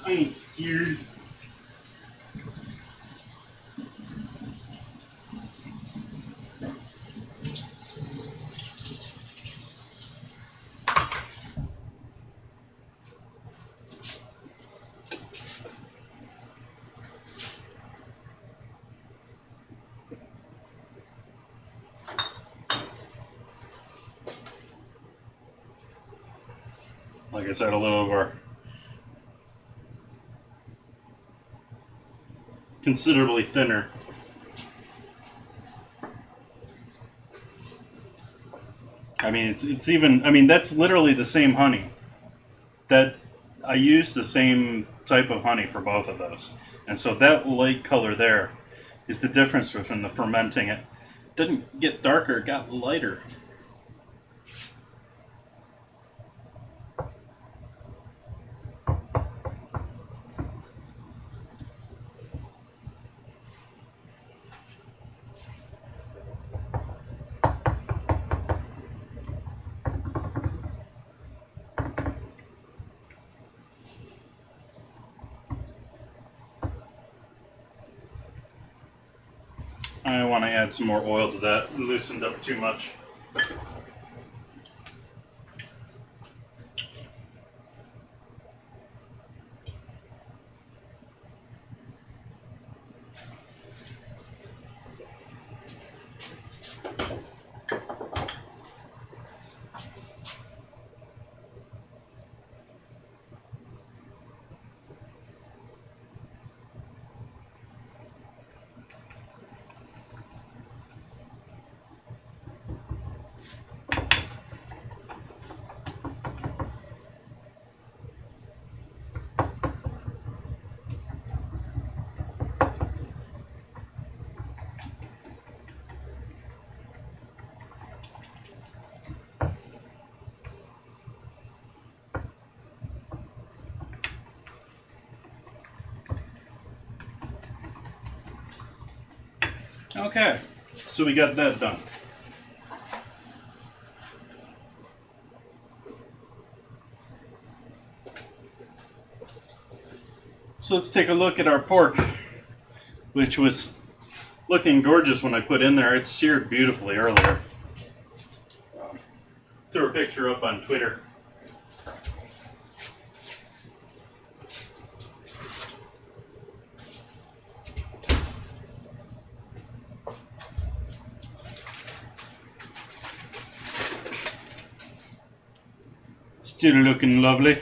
I ain't scared. Like I said, a little over. Considerably thinner. I mean, it's even. I mean, that's literally the same honey. That I use the same type of honey for both of those, and so that light color there is the difference between the fermenting. It didn't get darker; it got lighter. I want to add some more oil to that. It loosened up too much. Okay, so we got that done. So let's take a look at our pork, which was looking gorgeous when I put in there. It's seared beautifully earlier. Threw a picture up on Twitter. Still looking lovely. I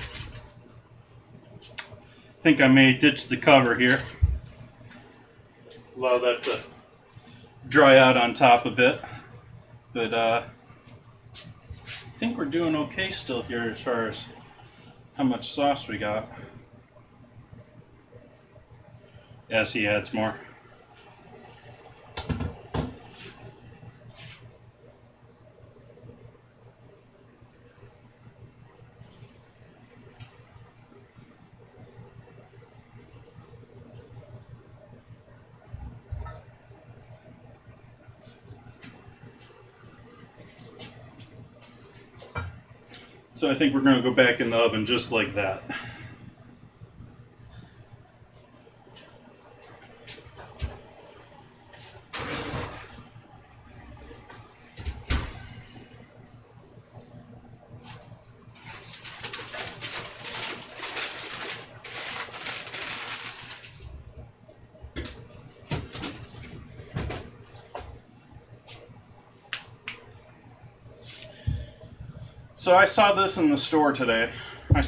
think I may ditch the cover here. Allow that to dry out on top a bit. But I think we're doing okay still here as far as how much sauce we got. As he adds more. So I think we're going to go back in the oven just like that. So I saw this in the store today. I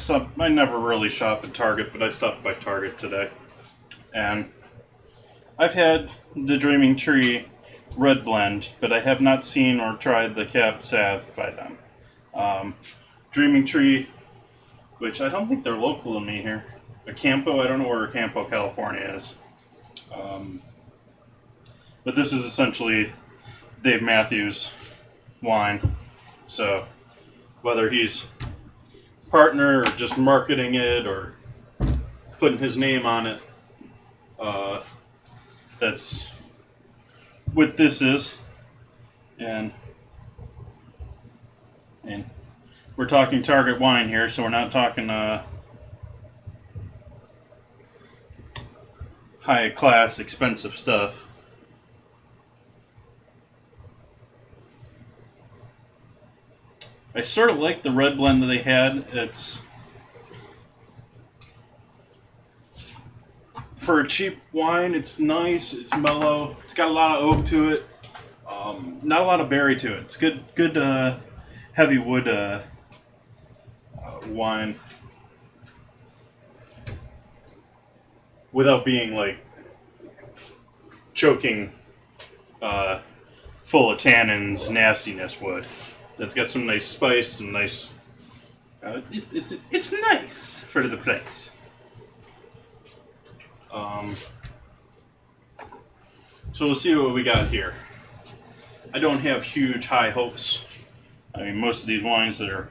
never really shop at Target, but I stopped by Target today. And I've had the Dreaming Tree Red Blend, but I have not seen or tried the Cab Sav by them. Dreaming Tree, which I don't think they're local to me here. Acampo, I don't know where Acampo, California is. But this is essentially Dave Matthews wine. So whether he's partner or just marketing it or putting his name on it, that's what this is. And we're talking Target wine here, so we're not talking high class, expensive stuff. I sort of like the red blend that they had. It's for a cheap wine. It's nice. It's mellow. It's got a lot of oak to it. Not a lot of berry to it. It's good heavy wood wine without being like choking, full of tannins, nastiness wood. It's got some nice spice and nice. It's nice for the price. So we'll see what we got here. I don't have huge high hopes. I mean, most of these wines that are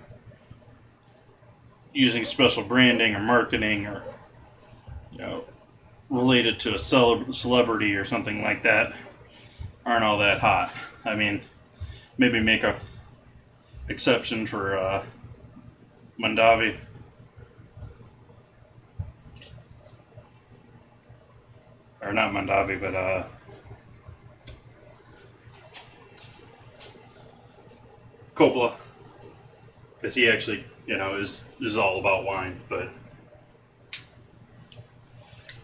using special branding or marketing or, related to a celebrity or something like that aren't all that hot. I mean, maybe make a exception for Mondavi. Or not Mondavi, but Coppola, because he actually, is all about wine, but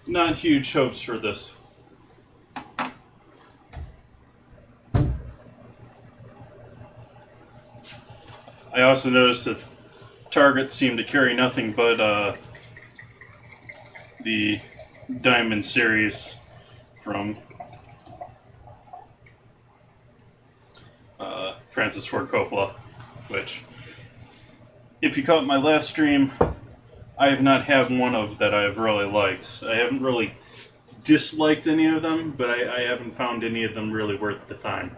not huge hopes for this. I also noticed that Target seemed to carry nothing but the Diamond series from Francis Ford Coppola, which, if you caught my last stream, I have not had one of that I've really liked. I haven't really disliked any of them, but I haven't found any of them really worth the time.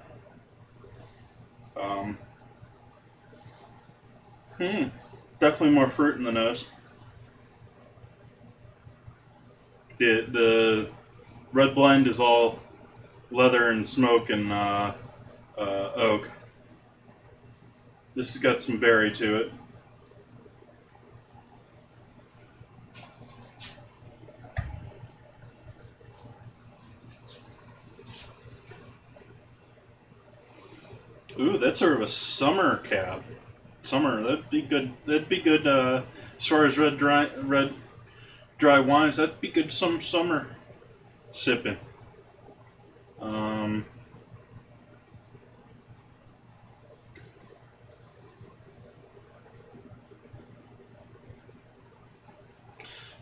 Definitely more fruit in the nose. The red blend is all leather and smoke and oak. This has got some berry to it. Ooh, that's sort of a summer cab. Summer, that'd be good. That'd be good as far as red dry wines. That'd be good some summer sipping.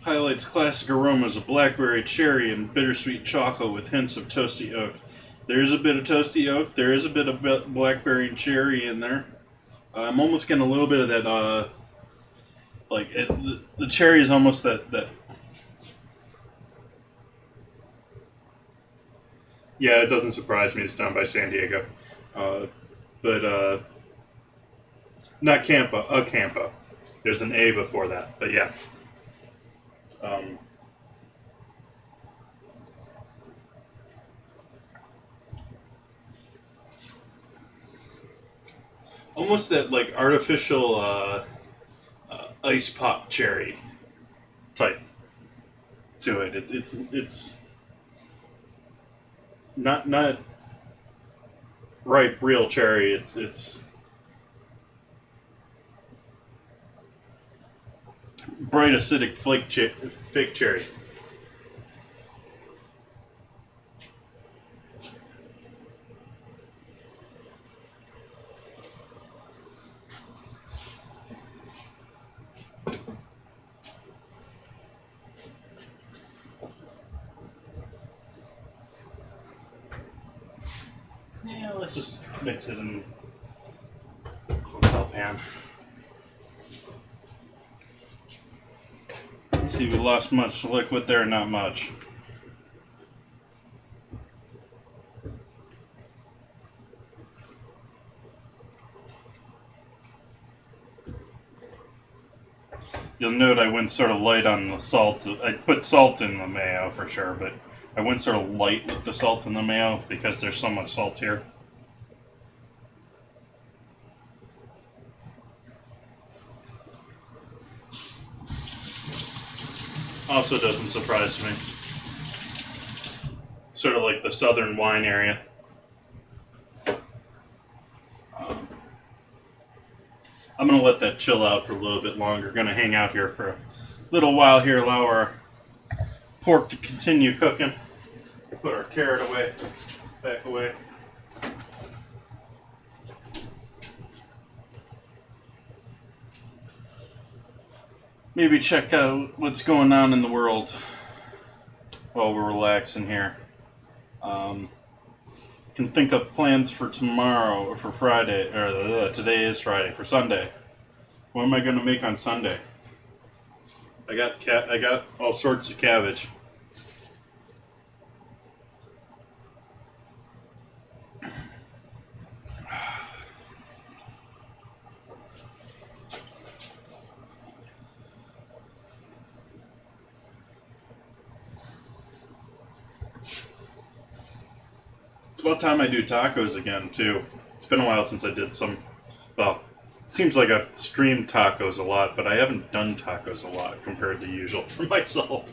Highlights classic aromas of blackberry, cherry, and bittersweet chocolate with hints of toasty oak. There's a bit of toasty oak. There is a bit of blackberry and cherry in there. I'm almost getting a little bit of that, the cherry is almost that. Yeah, it doesn't surprise me. It's down by San Diego. But not Campo, Campo. There's an A before that, but yeah. Almost that like artificial ice pop cherry type to it. It's not ripe real cherry. It's bright acidic fake cherry. Yeah, let's just mix it in the hotel pan. Let's see, we lost much liquid there, not much. You'll note I went sort of light on the salt. I put salt in the mayo for sure, but I went sort of light with the salt in the mayo because there's so much salt here. Also doesn't surprise me. Sort of like the southern wine area. I'm going to let that chill out for a little bit longer. Going to hang out here for a little while here, allow our pork to continue cooking. Put our carrot away, back away. Maybe check out what's going on in the world while we're relaxing here. Can think of plans for tomorrow or for Friday, or today is Friday, for Sunday. What am I going to make on Sunday? I got all sorts of cabbage. It's about time I do tacos again, too. It's been a while since I did some. Well, it seems like I've streamed tacos a lot, but I haven't done tacos a lot compared to usual for myself.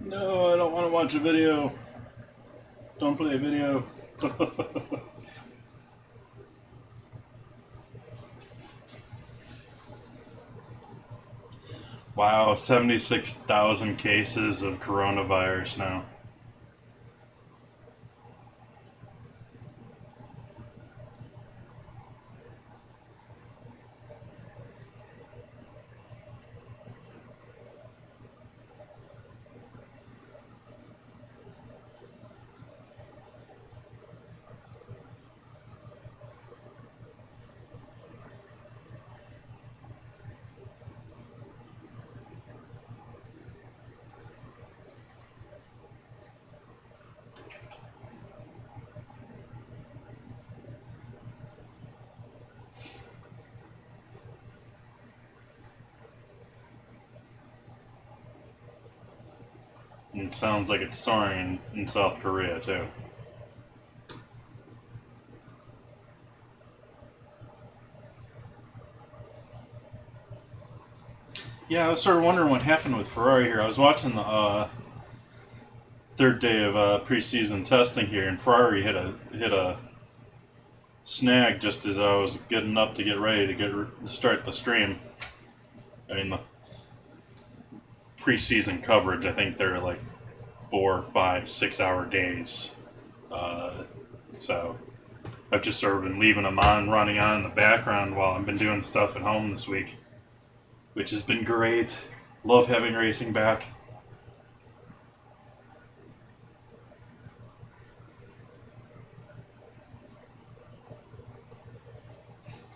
No, I don't want to watch a video. Don't play a video. Wow, 76,000 cases of coronavirus now. And it sounds like it's soaring in South Korea, too. Yeah, I was sort of wondering what happened with Ferrari here. I was watching the third day of preseason testing here, and Ferrari hit a snag just as I was getting up to get ready to start the stream. I mean, the preseason coverage, I think they're like 4, 5, 6 hour days. So I've just sort of been leaving them running on in the background while I've been doing stuff at home this week, which has been great. Love having racing back.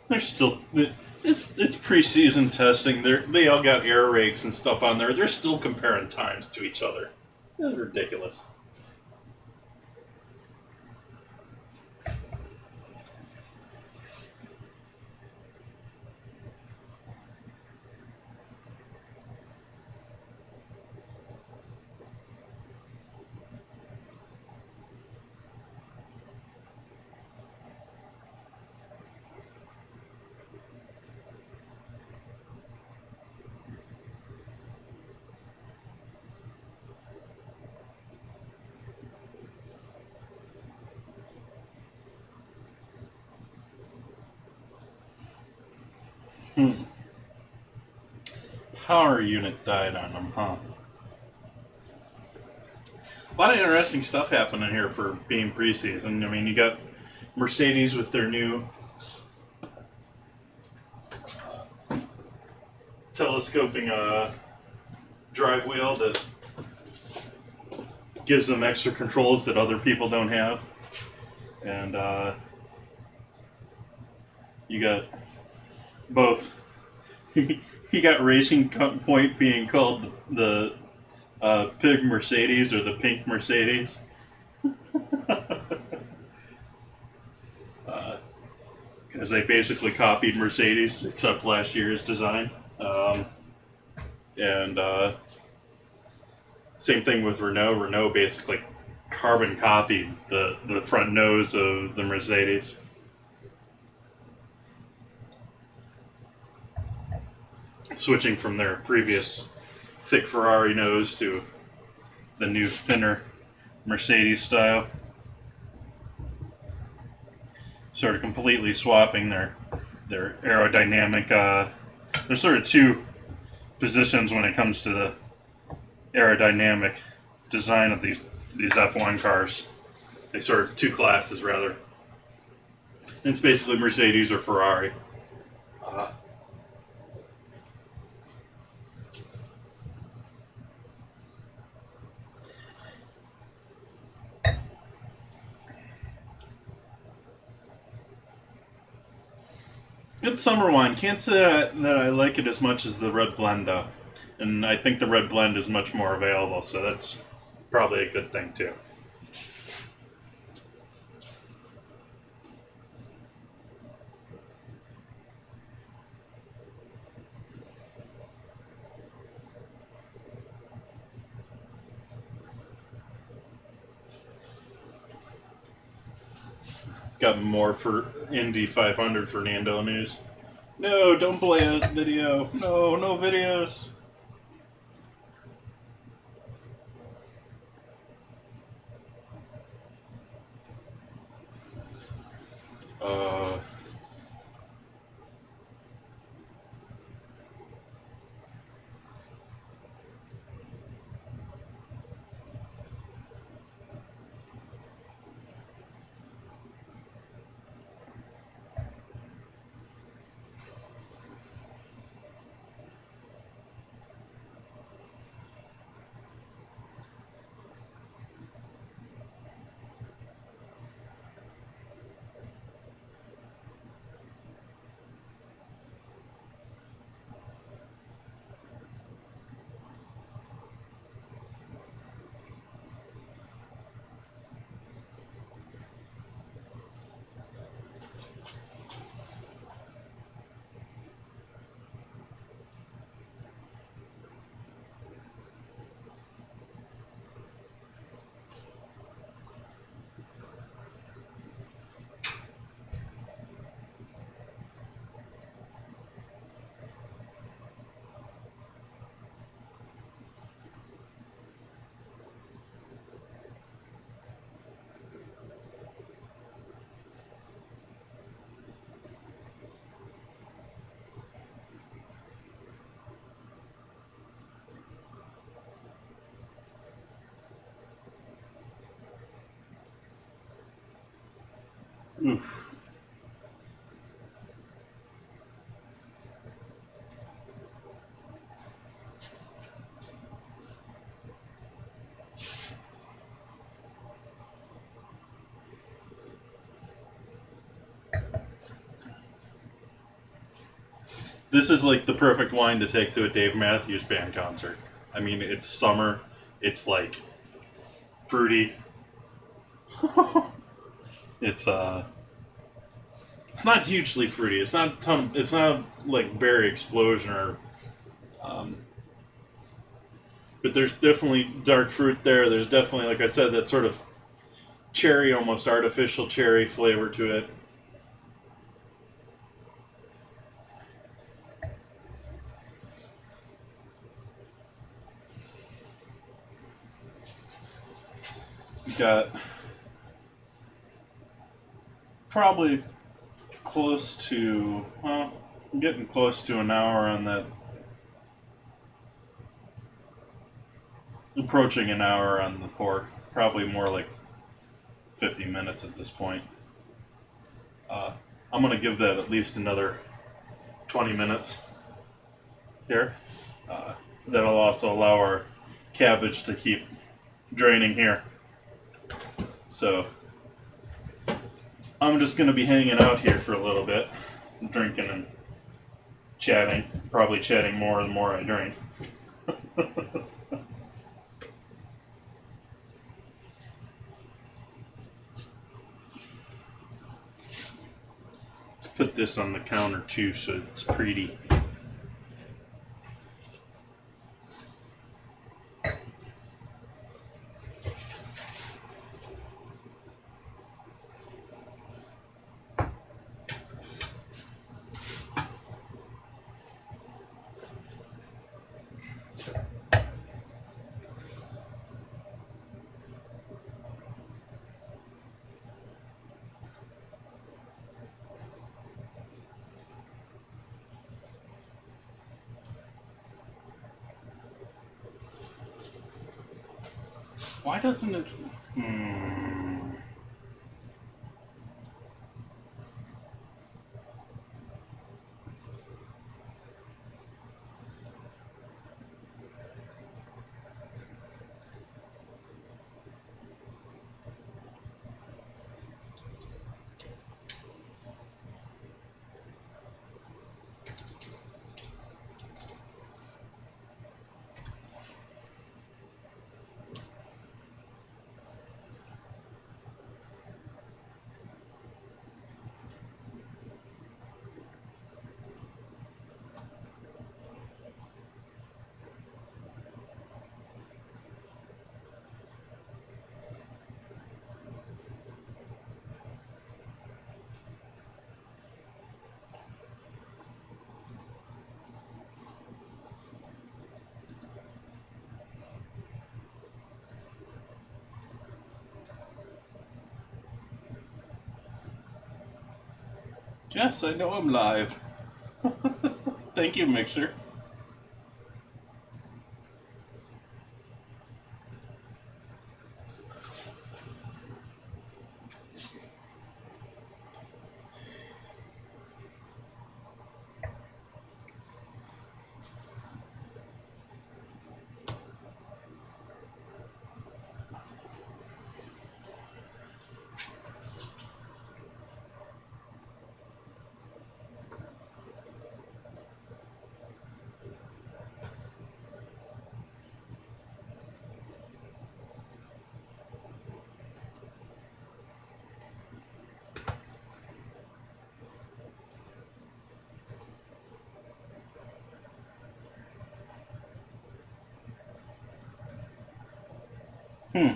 There's still It's preseason testing. They all got air rakes and stuff on there. They're still comparing times to each other. That's ridiculous. Power unit died on them, huh? A lot of interesting stuff happening here for being preseason. I mean, you got Mercedes with their new telescoping drive wheel that gives them extra controls that other people don't have. And you got both. He got Racing Point being called the Pig Mercedes or the Pink Mercedes. Because they basically copied Mercedes, except last year's design. And same thing with Renault. Renault basically carbon copied the front nose of the Mercedes. Switching from their previous thick Ferrari nose to the new thinner Mercedes style. Sort of completely swapping their aerodynamic. There's sort of two positions when it comes to the aerodynamic design of these F1 cars. They sort of two classes rather. It's basically Mercedes or Ferrari. Good summer wine. Can't say that I like it as much as the red blend, though. And I think the red blend is much more available, so that's probably a good thing, too. Got more for Indy 500 Fernando news. No, don't play a video. No, no videos. Uh, oof. This is like the perfect wine to take to a Dave Matthews Band concert. I mean, it's summer. It's like fruity. It's not hugely fruity. It's not it's not like berry explosion or but there's definitely dark fruit there. There's definitely, like I said, that sort of cherry, almost artificial cherry flavor to it. You got probably close to, well, I'm getting close to an hour on that. Approaching an hour on the pork. Probably more like 50 minutes at this point. I'm going to give that at least another 20 minutes here. That'll also allow our cabbage to keep draining here. So I'm just going to be hanging out here for a little bit, drinking and chatting. Probably chatting more the more I drink. Let's put this on the counter too so it's pretty. Why doesn't it... Yes, I know I'm live. Thank you, Mixer. Hmm.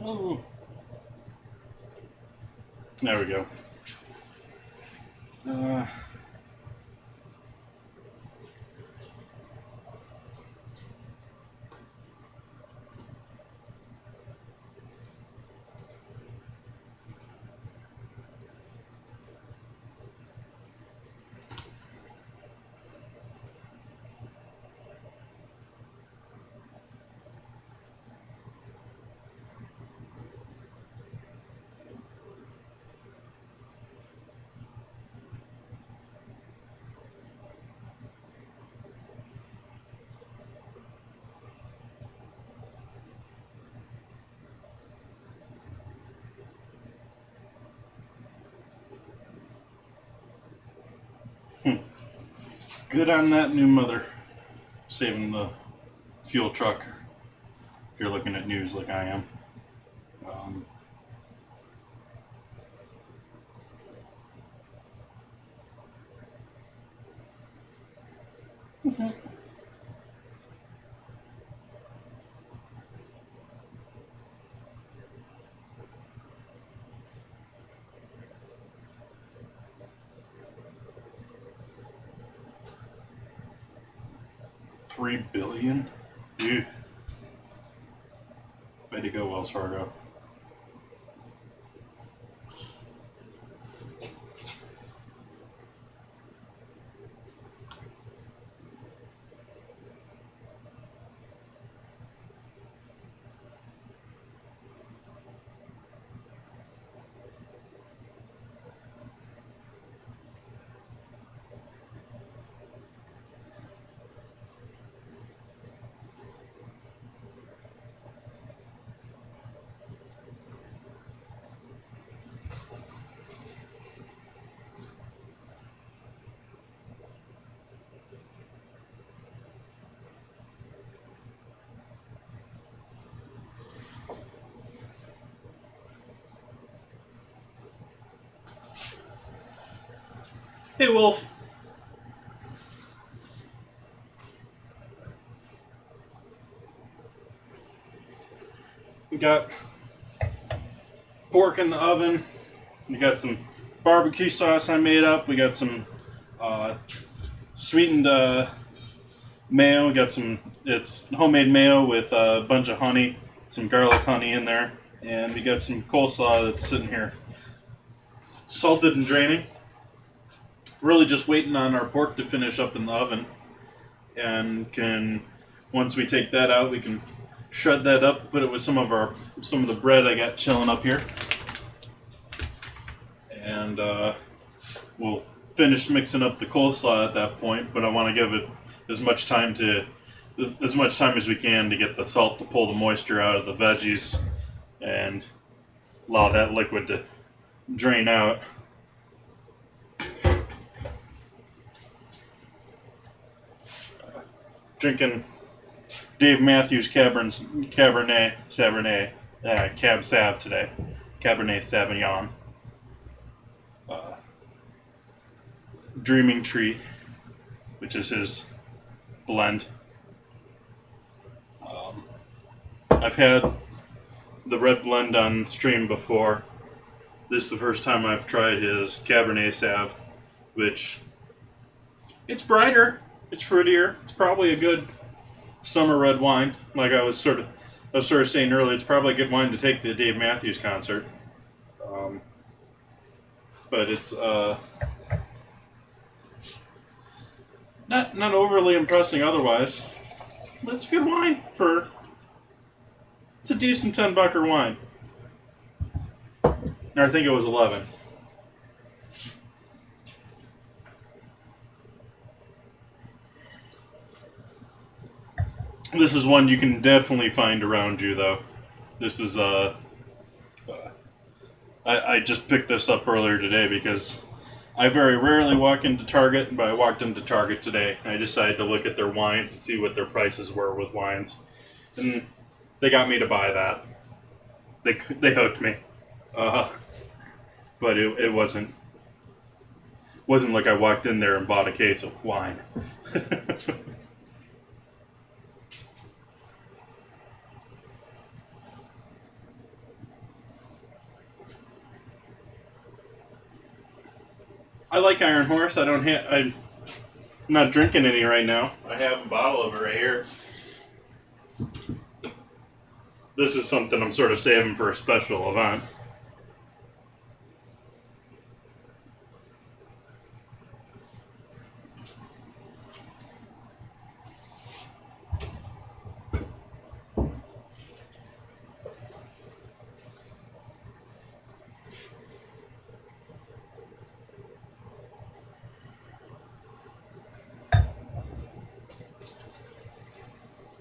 Oh. There we go. Good on that new mother. Saving the fuel truck. If you're looking at news like I am. $3 billion? Ew. Way to go, Wells Fargo. Hey, Wolf. We got pork in the oven. We got some barbecue sauce I made up. We got some sweetened mayo. We got it's homemade mayo with a bunch of honey, some garlic honey in there. And we got some coleslaw that's sitting here. Salted and draining. Really just waiting on our pork to finish up in the oven. And once we take that out, we can shred that up, put it with some of the bread I got chilling up here. And we'll finish mixing up the coleslaw at that point, but I want to give it as much time as we can to get the salt to pull the moisture out of the veggies and allow that liquid to drain out. Drinking Dave Matthews Cabernet Cab Sav today. Cabernet Sauvignon. Dreaming Tree, which is his blend. I've had the red blend on stream before. This is the first time I've tried his Cabernet Sav, which it's brighter, it's fruitier. It's probably a good summer red wine. Like I was sort of saying earlier, it's probably a good wine to take to the Dave Matthews concert. But it's not overly impressing otherwise. But it's a good wine it's a decent $10 wine. Or I think it was 11. This is one you can definitely find around you, though. This is I just picked this up earlier today because I very rarely walk into Target, but I walked into Target today. And I decided to look at their wines and see what their prices were with wines, and they got me to buy that. They hooked me, but it wasn't like I walked in there and bought a case of wine. I like Iron Horse. I'm not drinking any right now. I have a bottle of it right here. This is something I'm sort of saving for a special event.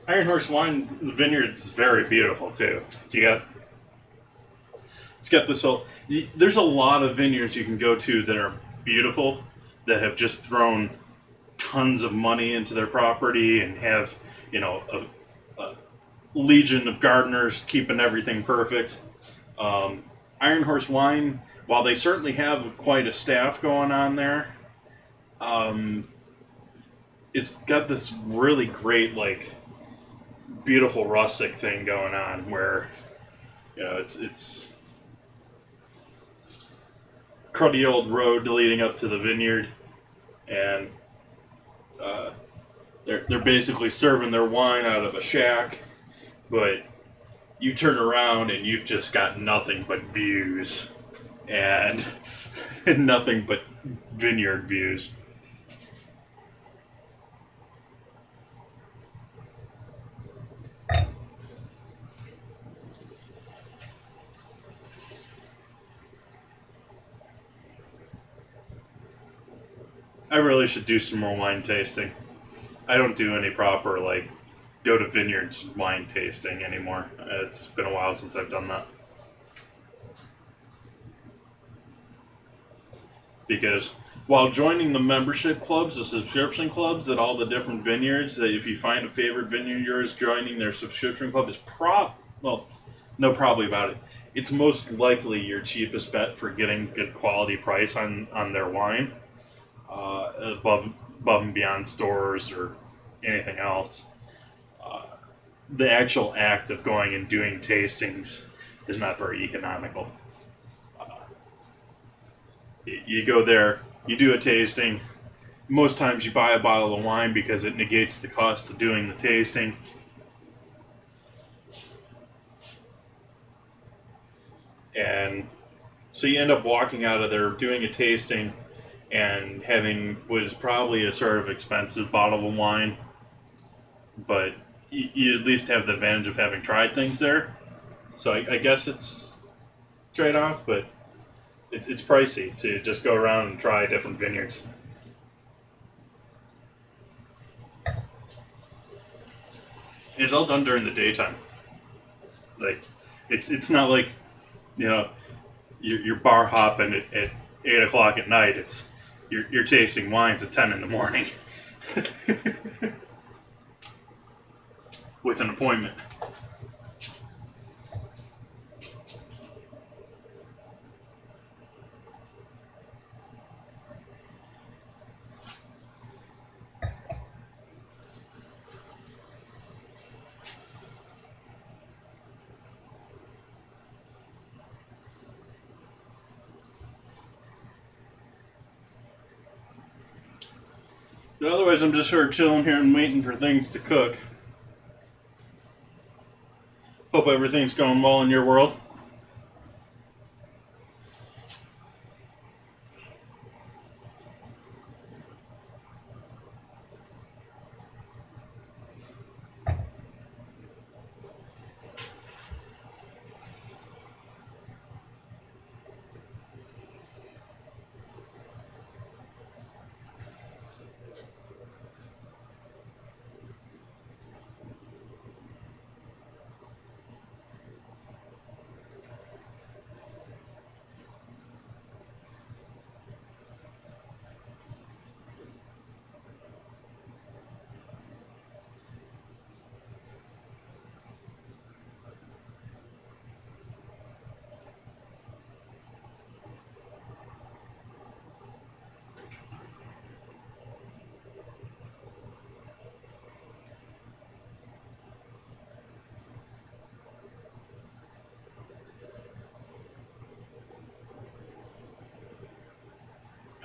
Iron Horse wine, the vineyard is very beautiful too. It's got this whole. There's a lot of vineyards you can go to that are beautiful, that have just thrown tons of money into their property and have, a legion of gardeners keeping everything perfect. Iron Horse Wine, while they certainly have quite a staff going on there, it's got this really great, like, beautiful rustic thing going on where, it's cruddy old road leading up to the vineyard, and they're basically serving their wine out of a shack, but you turn around and you've just got nothing but views and nothing but vineyard views. I really should do some more wine tasting. I don't do any proper, like, go to vineyards wine tasting anymore. It's been a while since I've done that. Because while joining the membership clubs, the subscription clubs at all the different vineyards, that if you find a favorite vineyard of yours, joining their subscription club is probably about it. It's most likely your cheapest bet for getting good quality price on their wine, above and beyond stores or anything else. The actual act of going and doing tastings is not very economical. You go there, you do a tasting. Most times you buy a bottle of wine because it negates the cost of doing the tasting. And so you end up walking out of there doing a tasting and having what is probably a sort of expensive bottle of wine, but you at least have the advantage of having tried things there. So I guess it's trade-off, but it's pricey to just go around and try different vineyards. And it's all done during the daytime. Like, it's not like, you're bar hopping at 8 o'clock at night. It's you're tasting wines at 10 in the morning with an appointment. But otherwise, I'm just sort of chilling here and waiting for things to cook. Hope everything's going well in your world.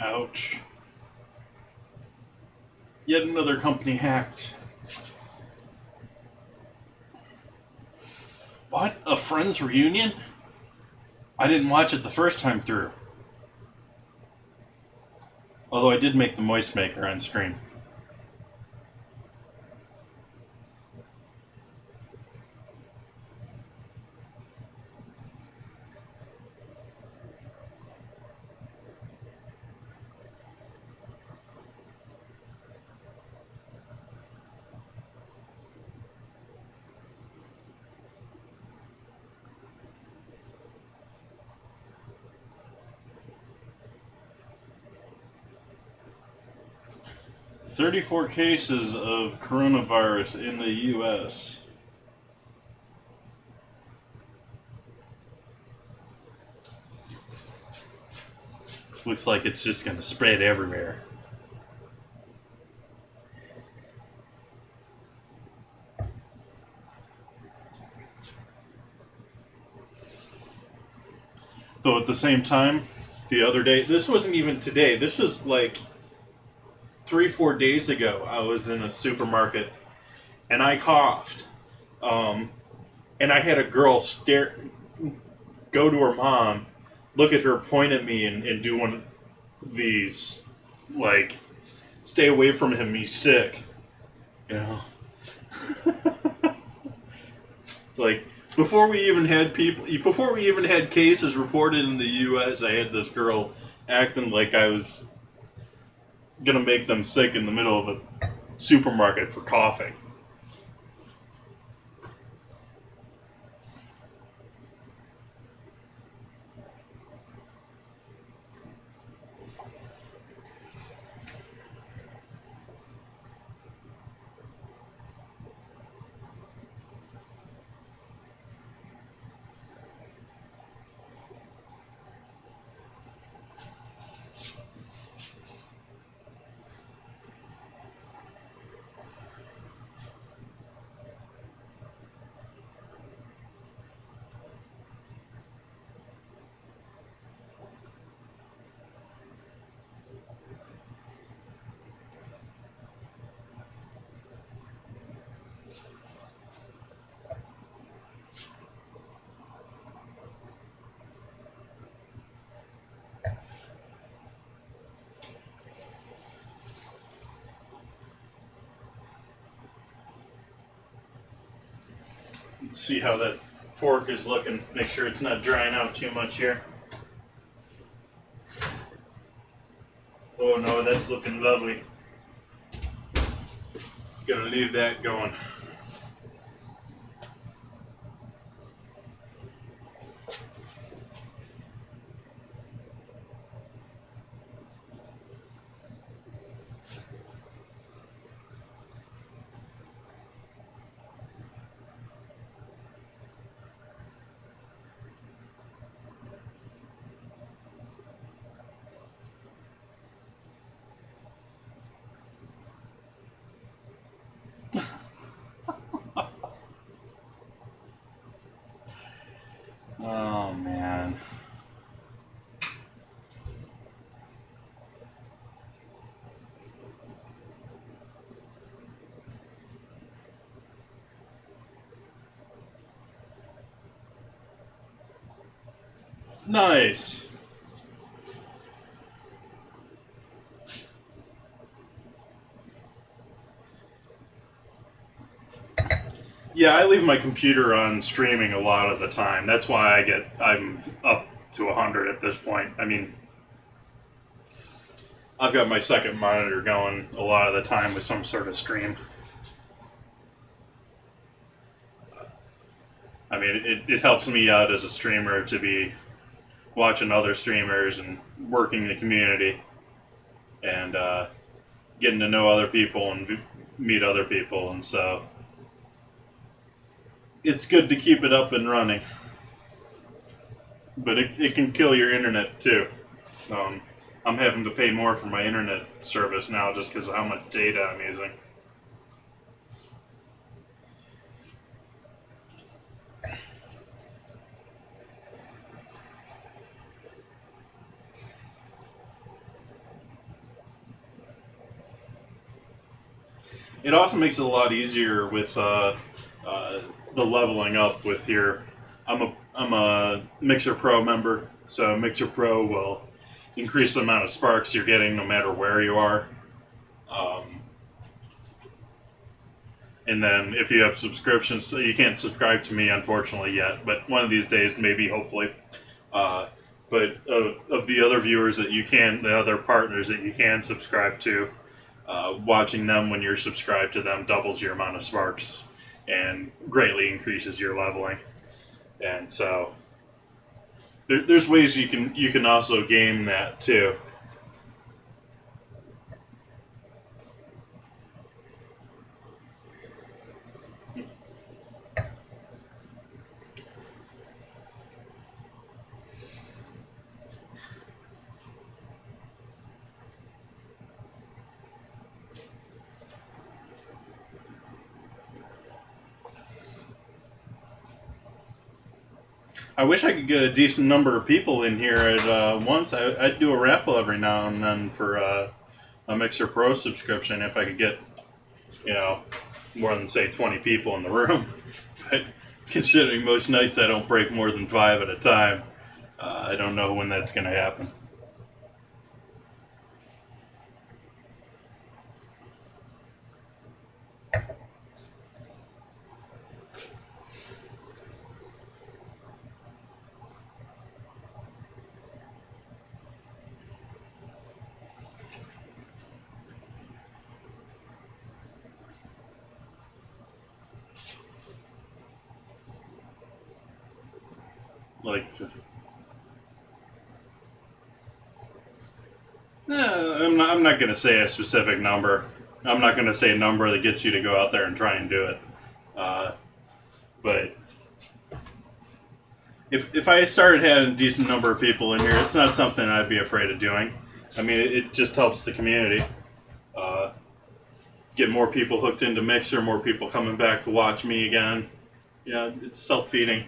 Ouch. Yet another company hacked. What? A Friends reunion? I didn't watch it the first time through. Although I did make the moist maker on stream. 34 cases of coronavirus in the U.S. Looks like it's just going to spread everywhere. Though at the same time, the other day, this wasn't even today, this was like 3-4 days ago, I was in a supermarket and I coughed. And I had a girl go to her mom, look at her, point at me, and do one of these, like, stay away from him, he's sick. You know? Like, before we even had cases reported in the U.S., I had this girl acting like I was gonna make them sick in the middle of a supermarket for coughing. Let's see how that pork is looking. Make sure it's not drying out too much here. Oh no, that's looking lovely. Gonna leave that going. Oh man. Nice. Yeah, I leave my computer on streaming a lot of the time. That's why I'm up to 100 at this point. I mean, I've got my second monitor going a lot of the time with some sort of stream. I mean, it helps me out as a streamer to be watching other streamers and working the community and getting to know other people and meet other people, and so it's good to keep it up and running. But it can kill your internet too. I'm having to pay more for my internet service now just because of how much data I'm using. It also makes it a lot easier with the leveling up with your. I'm a Mixer Pro member, so Mixer Pro will increase the amount of sparks you're getting no matter where you are. And then if you have subscriptions, so you can't subscribe to me unfortunately yet, but one of these days, maybe, hopefully. But of the other viewers that you can, the other partners that you can subscribe to, watching them when you're subscribed to them doubles your amount of sparks and greatly increases your leveling. And so there's ways you can also game that too. I wish I could get a decent number of people in here at once. I'd do a raffle every now and then for a Mixer Pro subscription if I could get, more than, say, 20 people in the room. But considering most nights I don't break more than 5 at a time, I don't know when that's going to happen. I'm not going to say a specific number. I'm not going to say a number that gets you to go out there and try and do it. But if I started having a decent number of people in here, it's not something I'd be afraid of doing. I mean, it just helps the community. Get more people hooked into Mixer, more people coming back to watch me again. It's self-feeding.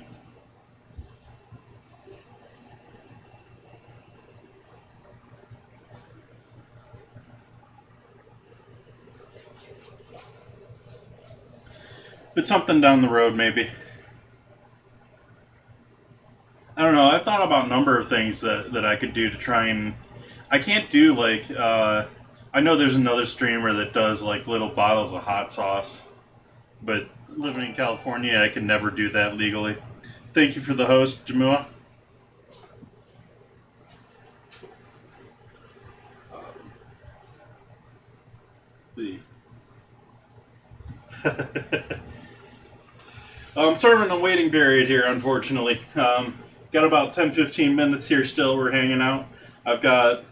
But something down the road, maybe. I don't know. I've thought about a number of things that I could do to try and... I can't do, I know there's another streamer that does, little bottles of hot sauce. But living in California, I could never do that legally. Thank you for the host, Jamua. I'm sort of in a waiting period here, unfortunately. Got about 10-15 minutes here still. We're hanging out. I've got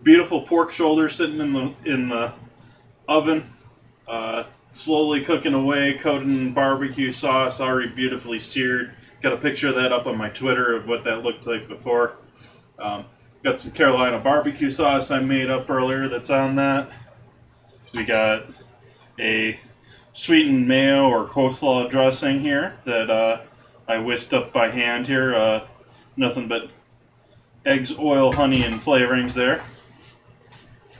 beautiful pork shoulder sitting in the oven, slowly cooking away, coated in barbecue sauce, already beautifully seared. Got a picture of that up on my Twitter of what that looked like before. Got some Carolina barbecue sauce I made up earlier that's on that. We got a sweetened mayo or coleslaw dressing here that I whisked up by hand here. Nothing but eggs, oil, honey, and flavorings there.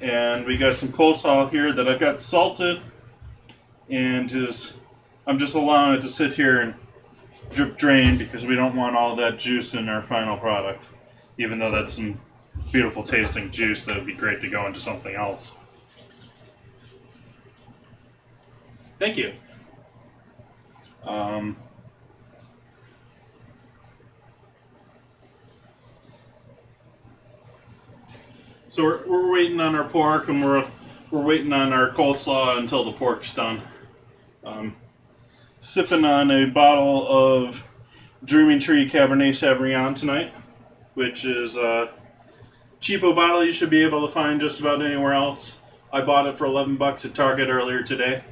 And we got some coleslaw here that I've got salted, and I'm just allowing it to sit here and drip drain because we don't want all that juice in our final product. Even though that's some beautiful tasting juice that would be great to go into something else. Thank you. So we're waiting on our pork, and we're waiting on our coleslaw until the pork's done. Sipping on a bottle of Dreaming Tree Cabernet Sauvignon tonight, which is a cheapo bottle you should be able to find just about anywhere else. I bought it for $11 at Target earlier today.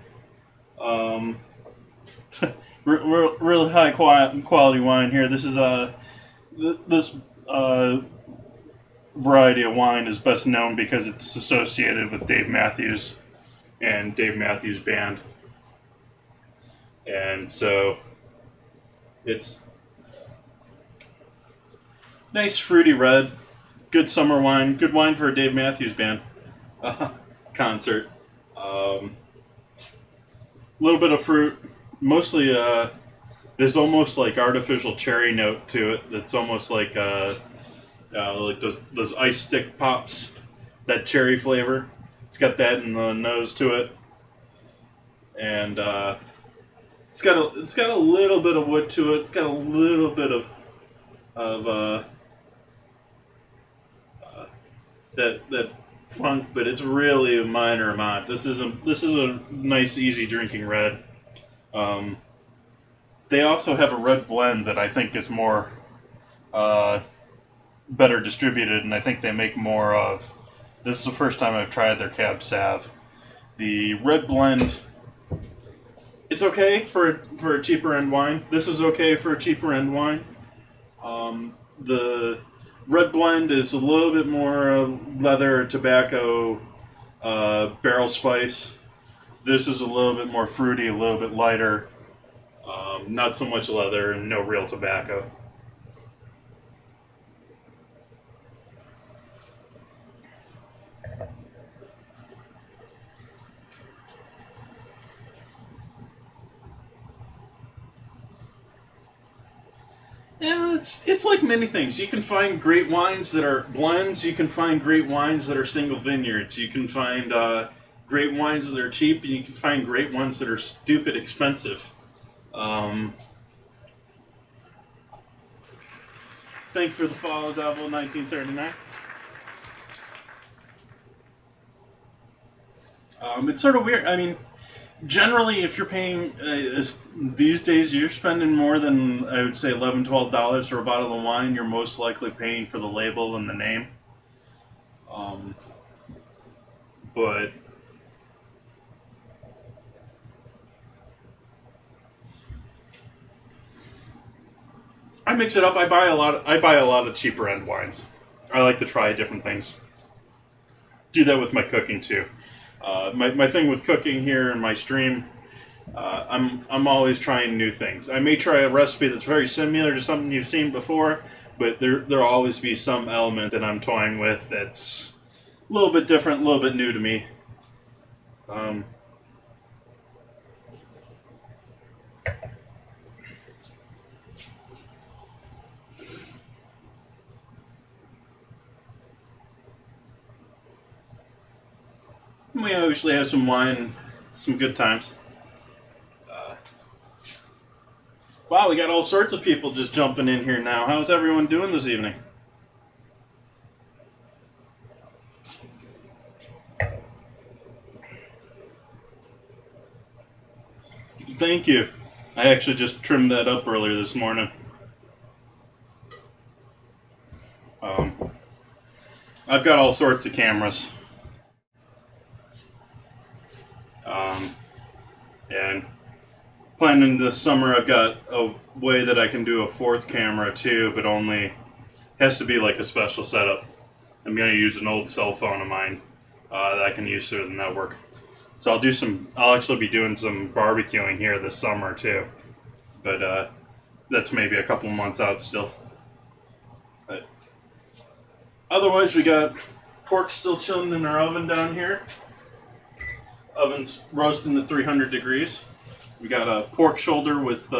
Really high quality wine here. This is this variety of wine is best known because it's associated with Dave Matthews and Dave Matthews Band, and so it's nice fruity red, good summer wine, good wine for a Dave Matthews Band concert. Little bit of fruit, mostly there's almost like artificial cherry note to it. That's almost like those ice stick pops, that cherry flavor. It's got that in the nose to it, and it's got a little bit of wood to it. It's got a little bit of that funk, but it's really a minor amount. This is a nice, easy drinking red. They also have a red blend that I think is more better distributed, and I think they make more of. This is the first time I've tried their Cab Sav. The red blend, it's okay for a cheaper end wine. This is okay for a cheaper end wine. The red blend is a little bit more leather, tobacco, barrel spice. This is a little bit more fruity, a little bit lighter. Not so much leather and no real tobacco. Yeah, it's like many things. You can find great wines that are blends. You can find great wines that are single vineyards. You can find great wines that are cheap, and you can find great ones that are stupid expensive. Um, Thank you for the follow, Devil 1939. It's sort of weird. I mean, generally, if you're paying these days, you're spending more than I would say $11, $12 for a bottle of wine. You're most likely paying for the label and the name. Um, but I mix it up. I buy a lot of cheaper end wines. I like to try different things. Do that with my cooking too. My thing with cooking here in my stream, I'm always trying new things. I may try a recipe that's very similar to something you've seen before, but there'll always be some element that I'm toying with that's a little bit different, a little bit new to me. We usually have some wine, some good times. Wow, we got all sorts of people just jumping in here now. How's everyone doing this evening? Thank you. I actually just trimmed that up earlier this morning. I've got all sorts of cameras. And planning this summer, I've got a way that I can do a fourth camera too, but only has to be like a special setup. I'm going to use an old cell phone of mine that I can use through the network. So I'll actually be doing some barbecuing here this summer too. But that's maybe a couple months out still. But otherwise, we got pork still chilling in our oven down here. Oven's roasting at 300 degrees. We got a pork shoulder with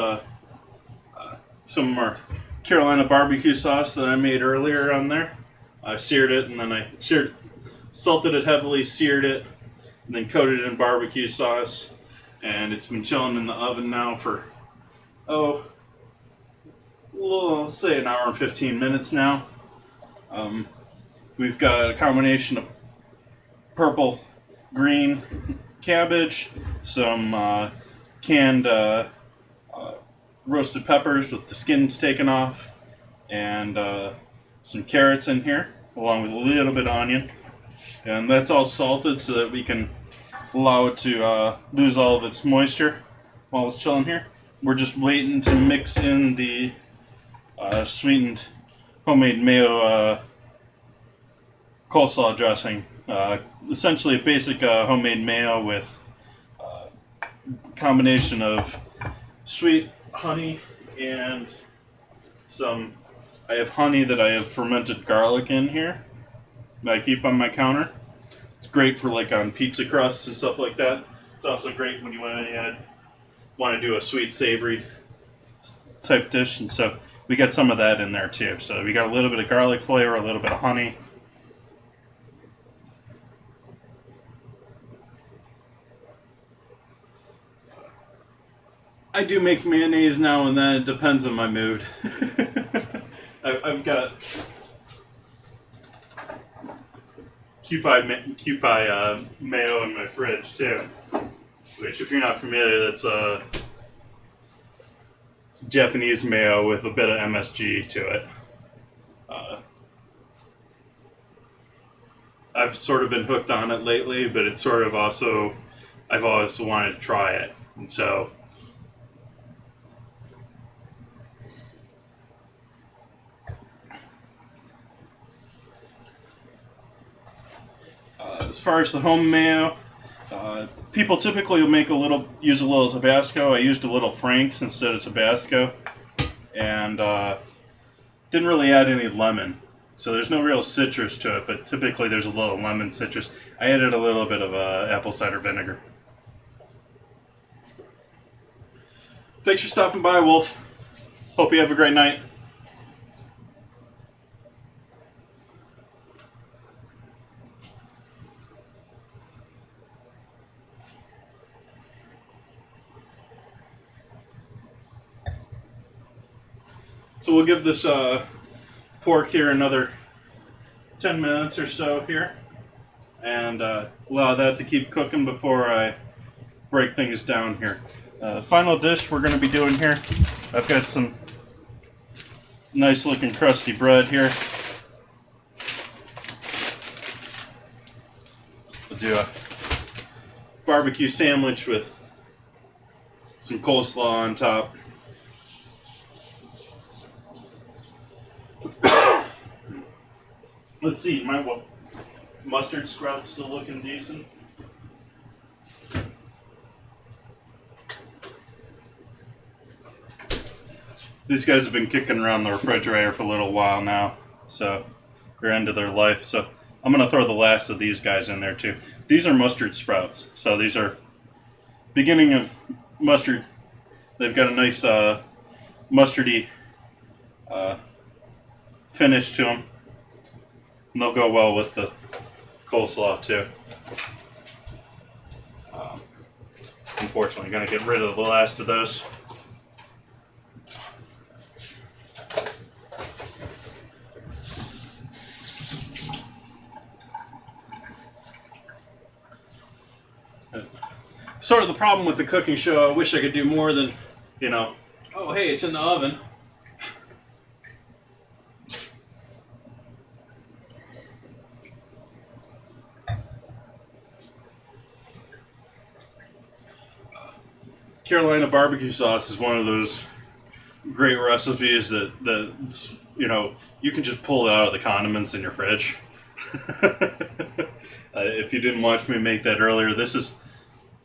some of our Carolina barbecue sauce that I made earlier on there. I seared it, and then I salted it heavily, seared it, and then coated it in barbecue sauce. And it's been chilling in the oven now for, we'll say an hour and 15 minutes now. We've got a combination of purple, green cabbage, some canned roasted peppers with the skins taken off, and some carrots in here, along with a little bit of onion. And that's all salted so that we can allow it to lose all of its moisture while it's chilling here. We're just waiting to mix in the sweetened homemade mayo coleslaw dressing. Essentially a basic homemade mayo with combination of sweet honey and I have honey that I have fermented garlic in here that I keep on my counter. It's great for like on pizza crusts and stuff like that. It's also great when you want to do a sweet savory type dish, and so we got some of that in there too. So we got a little bit of garlic flavor, a little bit of honey. I do make mayonnaise now and then. It depends on my mood. I've got Kewpie mayo in my fridge too, which, if you're not familiar, that's Japanese mayo with a bit of MSG to it. I've sort of been hooked on it lately, but it's sort of also, I've always wanted to try it, and so as far as the home mayo, people typically will use a little Tabasco. I used a little Frank's instead of Tabasco, and didn't really add any lemon. So there's no real citrus to it, but typically there's a little lemon citrus. I added a little bit of apple cider vinegar. Thanks for stopping by, Wolf. Hope you have a great night. So we'll give this pork here another 10 minutes or so here, and allow that to keep cooking before I break things down here. Final dish we're going to be doing here, I've got some nice looking crusty bread here. We'll do a barbecue sandwich with some coleslaw on top. Let's see, my mustard sprouts still looking decent. These guys have been kicking around the refrigerator for a little while now, so they're end of their life. So I'm going to throw the last of these guys in there too. These are mustard sprouts, so these are beginning of mustard. They've got a nice mustardy finish to them, and they'll go well with the coleslaw too. Unfortunately, going to get rid of the last of those. Sort of the problem with the cooking show, I wish I could do more than, oh hey, it's in the oven. Carolina barbecue sauce is one of those great recipes that's, you can just pull it out of the condiments in your fridge. If you didn't watch me make that earlier, this is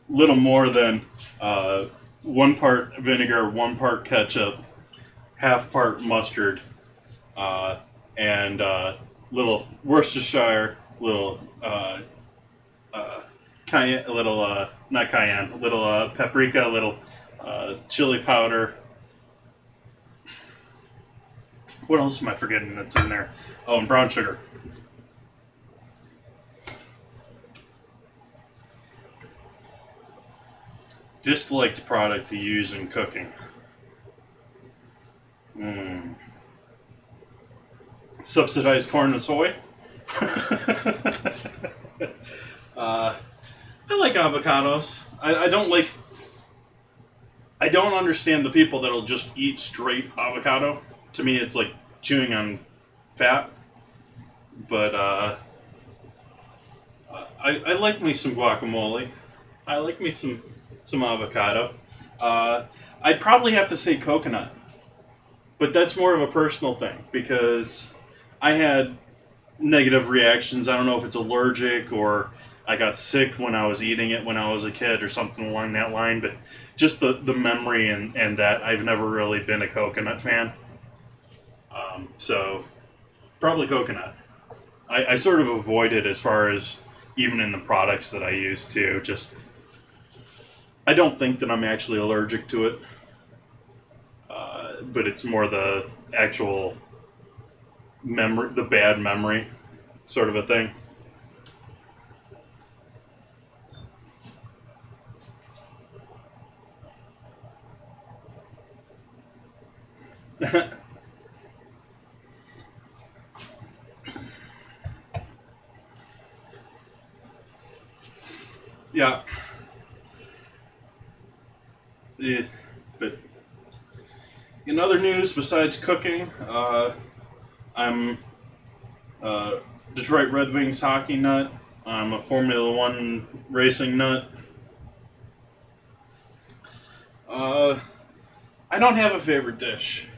little more than 1 part vinegar, 1 part ketchup, half part mustard, and little Worcestershire, little cayenne, not cayenne, little paprika, little chili powder. What else am I forgetting that's in there? Oh, and brown sugar. Disliked product to use in cooking. Subsidized corn and soy. I like avocados. I don't understand the people that'll just eat straight avocado. To me, it's like chewing on fat. But I like me some guacamole. I like me some avocado. I'd probably have to say coconut, but that's more of a personal thing because I had negative reactions. I don't know if it's allergic or I got sick when I was eating it when I was a kid or something along that line, but just the memory and that I've never really been a coconut fan. So probably coconut. I sort of avoid it as far as even in the products that I use too. Just I don't think that I'm actually allergic to it, but it's more the actual memory, the bad memory sort of a thing. Yeah. But in other news besides cooking, I'm a Detroit Red Wings hockey nut. I'm a Formula One racing nut. I don't have a favorite dish.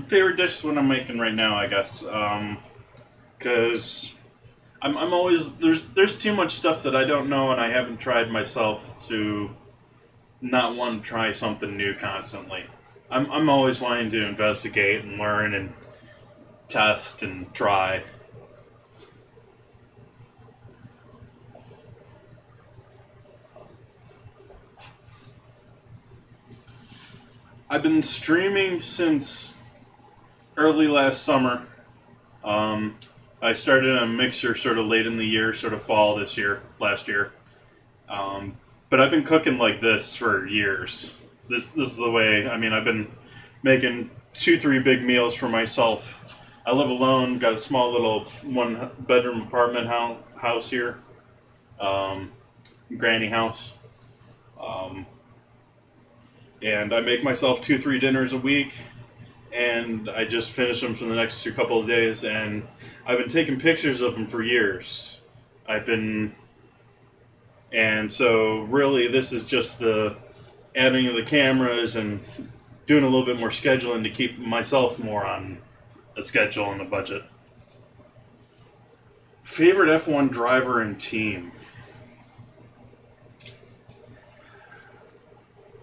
Favorite dish is what I'm making right now, I guess. Because I'm always there's too much stuff that I don't know and I haven't tried myself to not want to try something new constantly. I'm always wanting to investigate and learn and test and try. I've been streaming since early last summer. I started a mixer sort of late in the year, sort of fall last year. But I've been cooking like this for years. This is the way, I've been making 2-3 big meals for myself. I live alone, got a small little 1-bedroom apartment house here, granny house. Um, and I make myself 2-3 dinners a week, and I just finish them for the next couple of days. And I've been taking pictures of them for years. And so really, this is just the adding of the cameras and doing a little bit more scheduling to keep myself more on a schedule and a budget. Favorite F1 driver and team?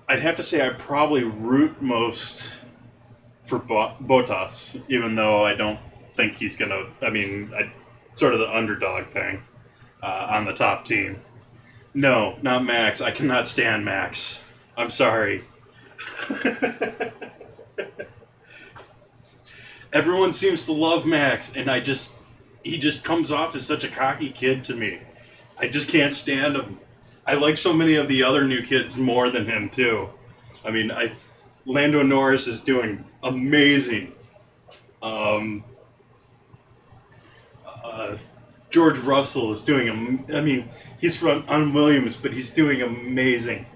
I'd have to say I probably root most for Bottas, even though I don't think he's going to... sort of the underdog thing on the top team. No, not Max. I cannot stand Max. I'm sorry. Everyone seems to love Max, and he just comes off as such a cocky kid to me. I just can't stand him. I like so many of the other new kids more than him too. Lando Norris is doing amazing. George Russell is doing. He's from Williams, but he's doing amazing.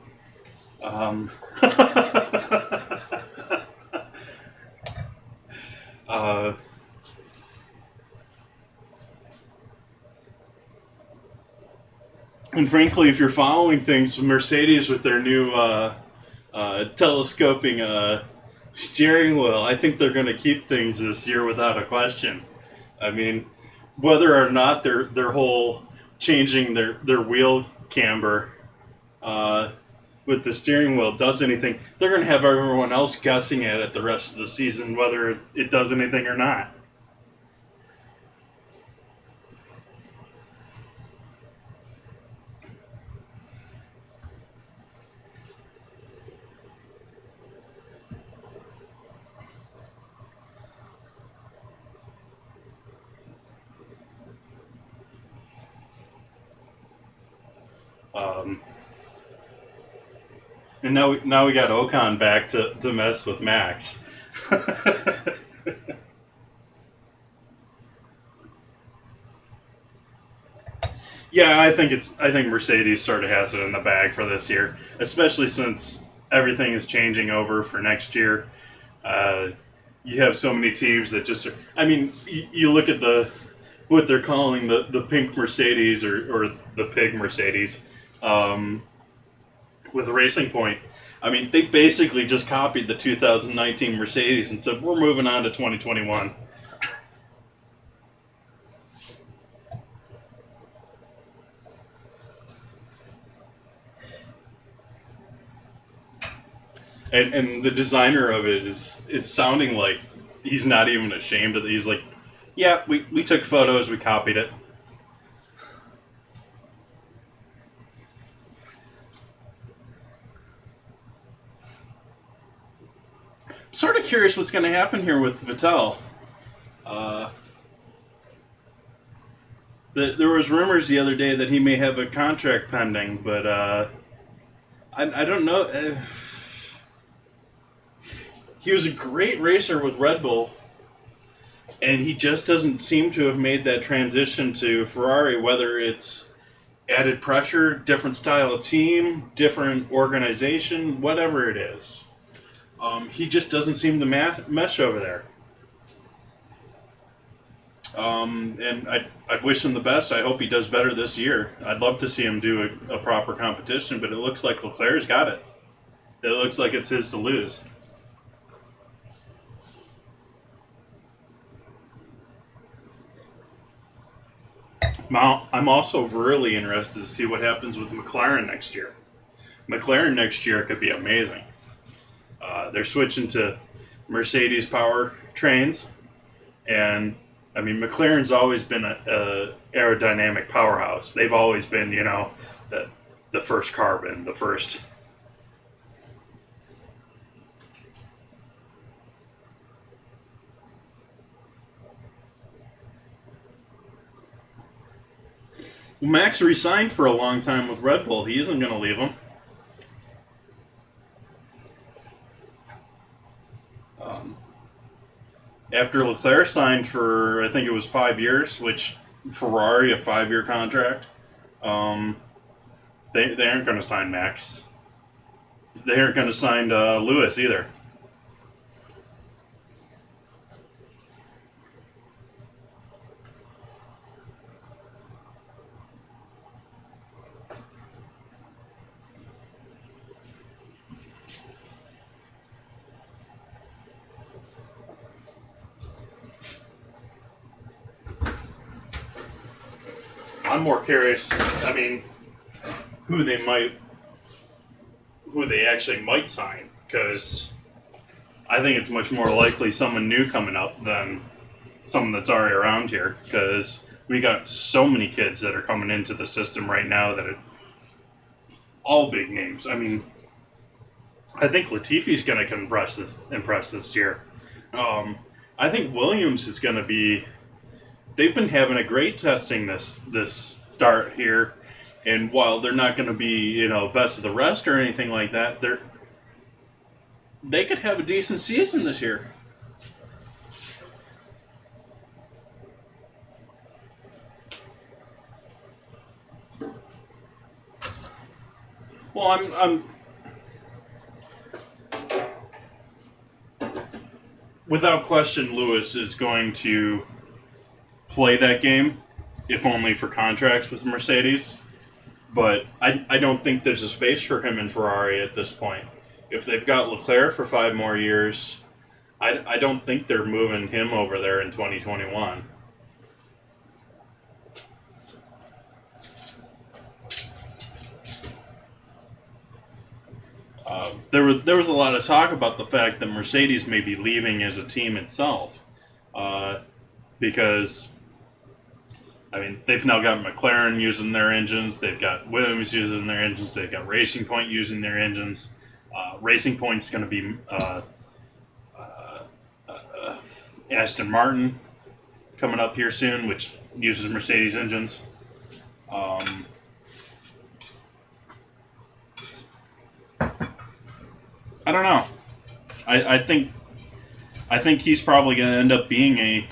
And frankly, if you're following things, Mercedes with their new telescoping steering wheel, I think they're going to keep things this year without a question. Whether or not their whole changing their wheel camber with the steering wheel does anything, they're going to have everyone else guessing at it the rest of the season, whether it does anything or not. And now we got Ocon back to mess with Max. Yeah, I think Mercedes sort of has it in the bag for this year, especially since everything is changing over for next year. You have so many teams that just you look at what they're calling the pink Mercedes or the pig Mercedes. With Racing Point, they basically just copied the 2019 Mercedes and said, we're moving on to 2021. And the designer of it's sounding like he's not even ashamed of it. He's like, yeah, we took photos, we copied it. Sort of curious what's going to happen here with Vettel. There was rumors the other day that he may have a contract pending, but I don't know. He was a great racer with Red Bull, and he just doesn't seem to have made that transition to Ferrari, whether it's added pressure, different style of team, different organization, whatever it is. He just doesn't seem to mesh over there. And I wish him the best. I hope he does better this year. I'd love to see him do a proper competition, but it looks like Leclerc's got it. It looks like it's his to lose. Now, I'm also really interested to see what happens with McLaren next year. McLaren next year could be amazing. They're switching to Mercedes power trains, and McLaren's always been a aerodynamic powerhouse. They've always been, the first carbon, the first. Well, Max resigned for a long time with Red Bull. He isn't going to leave them. After Leclerc signed for, I think it was 5 years, which Ferrari, a 5-year contract, they aren't going to sign Max. They aren't going to sign Lewis either. I'm more curious, who they actually might sign, because I think it's much more likely someone new coming up than someone that's already around here, because we got so many kids that are coming into the system right now that are all big names. I think Latifi's going to impress this year. I think Williams is going to be. They've been having a great testing this start here, and while they're not going to be best of the rest or anything like that, they could have a decent season this year. Well, I'm without question, Lewis is going to play that game, if only for contracts with Mercedes. But I don't think there's a space for him in Ferrari at this point. If they've got Leclerc for 5 more years, I don't think they're moving him over there in 2021. There was a lot of talk about the fact that Mercedes may be leaving as a team itself, because they've now got McLaren using their engines, they've got Williams using their engines, they've got Racing Point using their engines. Racing Point's going to be Aston Martin coming up here soon, which uses Mercedes engines. I don't know. I think he's probably going to end up being a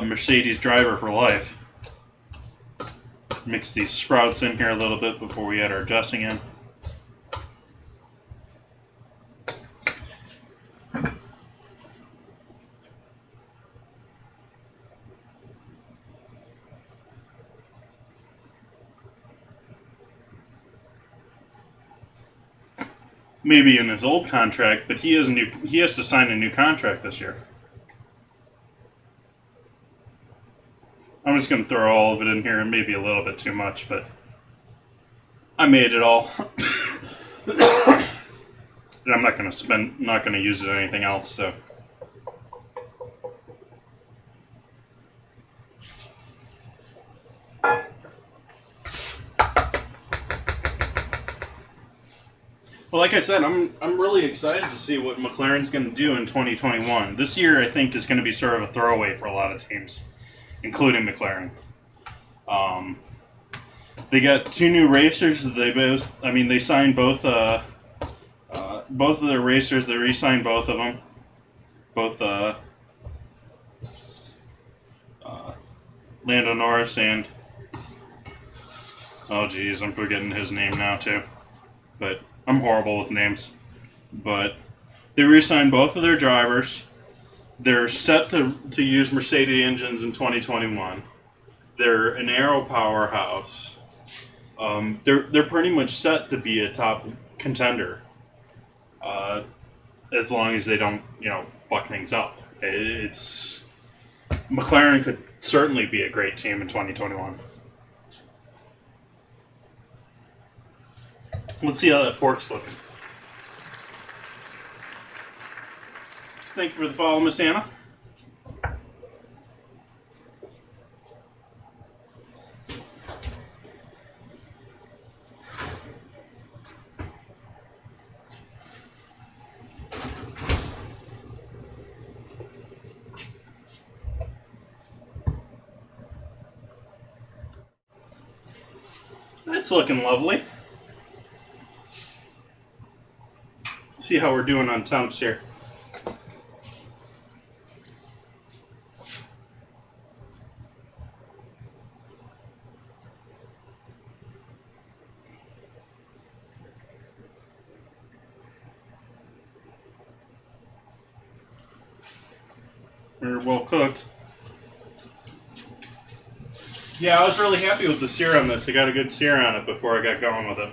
Mercedes driver for life. Mix these sprouts in here a little bit before we add our dressing in. Maybe in his old contract, but he has to sign a new contract this year. I'm just going to throw all of it in here, and maybe a little bit too much, but I made it all. And I'm not going to use it on anything else, so. Well, like I said, I'm really excited to see what McLaren's going to do in 2021. This year, I think, is going to be sort of a throwaway for a lot of teams, including McLaren. They got 2 new racers. They signed both of their racers. They re-signed both of them. Both Lando Norris and I'm forgetting his name now too. But I'm horrible with names. But they re-signed both of their drivers. They're set to use Mercedes engines in 2021. They're an aero powerhouse. They're pretty much set to be a top contender, as long as they don't fuck things up. McLaren could certainly be a great team in 2021. Let's see how that pork's looking. Thank you for the follow, Miss Anna. That's looking lovely. See how we're doing on temps here. They're well cooked. Yeah, I was really happy with the sear on this. I got a good sear on it before I got going with it.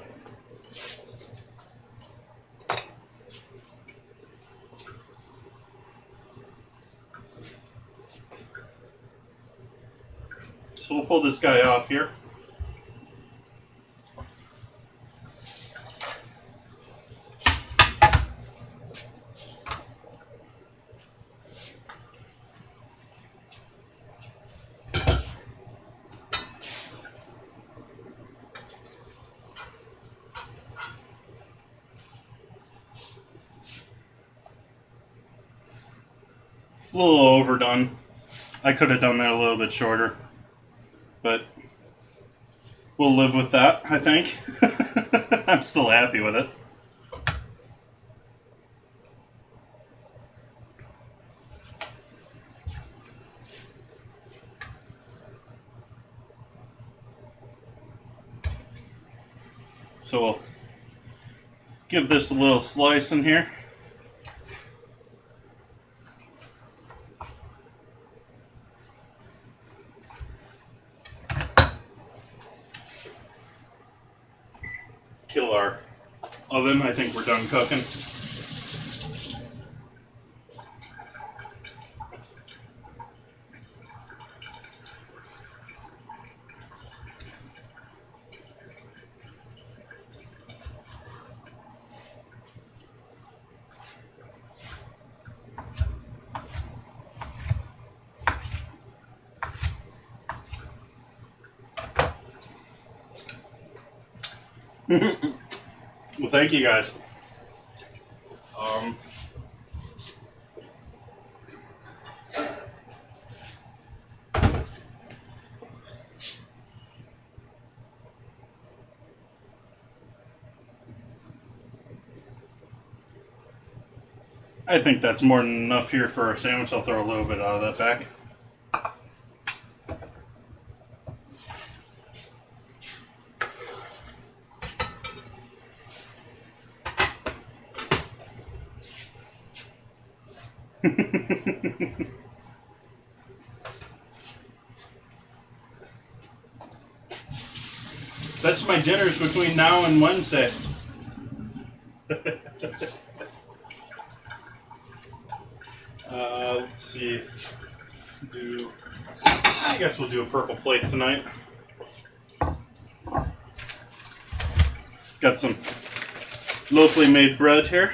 So we'll pull this guy off here. A little overdone. I could have done that a little bit shorter, but we'll live with that, I think. I'm still happy with it. So we'll give this a little slice in here. Kill our oven. I think we're done cooking. Well, thank you guys. I think that's more than enough here for our sandwich. I'll throw a little bit out of that back. That's my dinners between now and Wednesday. Let's see. I guess we'll do a purple plate tonight. Got some locally made bread here.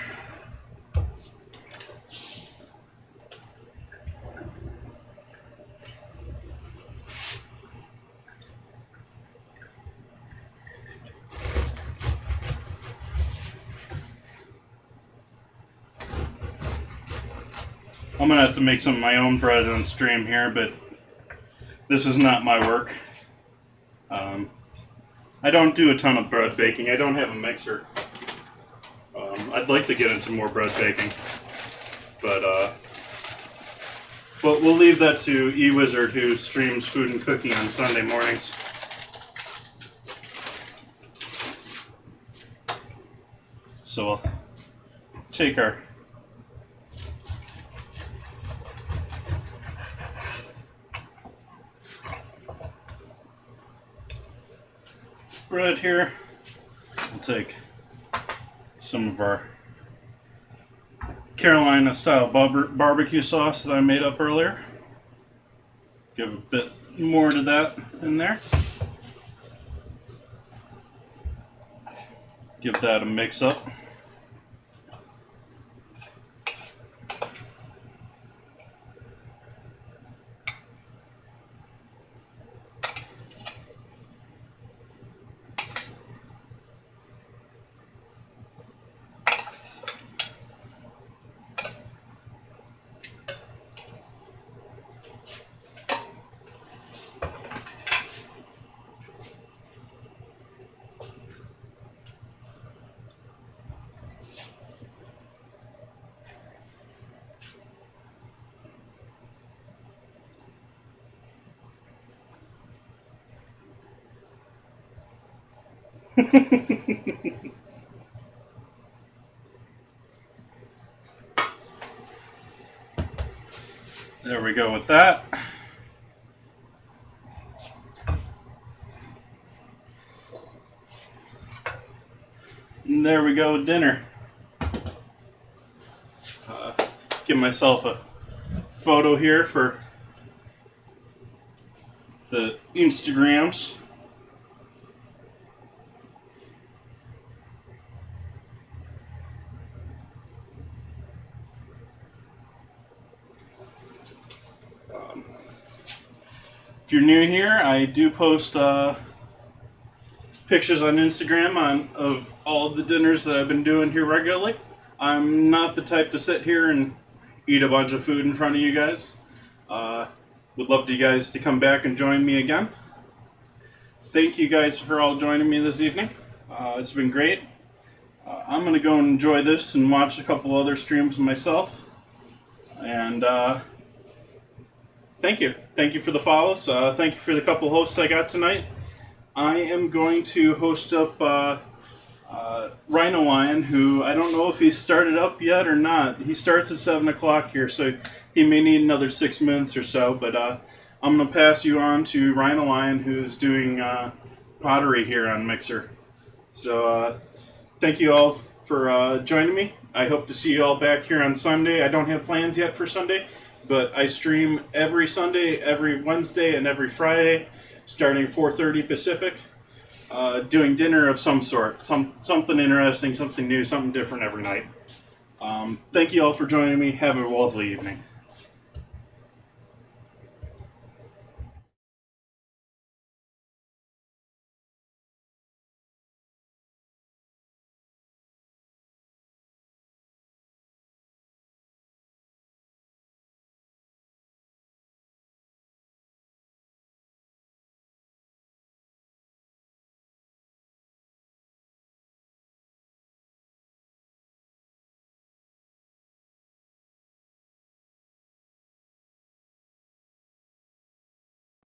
I'm going to have to make some of my own bread on stream here, but this is not my work. I don't do a ton of bread baking. I don't have a mixer. I'd like to get into more bread baking, but we'll leave that to eWizard, who streams food and cooking on Sunday mornings. So we'll take our bread here. We'll take some of our Carolina style barbecue sauce that I made up earlier. Give a bit more to that in there. Give that a mix up. There we go with that. And there we go with dinner. Give myself a photo here for the Instagrams. If you're new here, I do post pictures on Instagram of all of the dinners that I've been doing here regularly. I'm not the type to sit here and eat a bunch of food in front of you guys. Would love you guys to come back and join me again. Thank you guys for all joining me this evening. It's been great. I'm going to go and enjoy this and watch a couple other streams myself. And thank you. Thank you for the follows. Thank you for the couple hosts I got tonight. I am going to host up Rhino Lion, who I don't know if he's started up yet or not. He starts at 7 o'clock here, so he may need another 6 minutes or so. But I'm going to pass you on to Rhino Lion, who's doing pottery here on Mixer. So thank you all for joining me. I hope to see you all back here on Sunday. I don't have plans yet for Sunday, but I stream every Sunday, every Wednesday, and every Friday, starting 4:30 Pacific, doing dinner of some sort, something interesting, something new, something different every night. Thank you all for joining me. Have a lovely evening.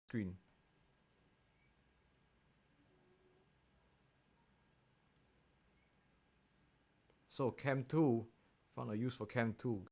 Screen. So cam 2, found a use for cam 2.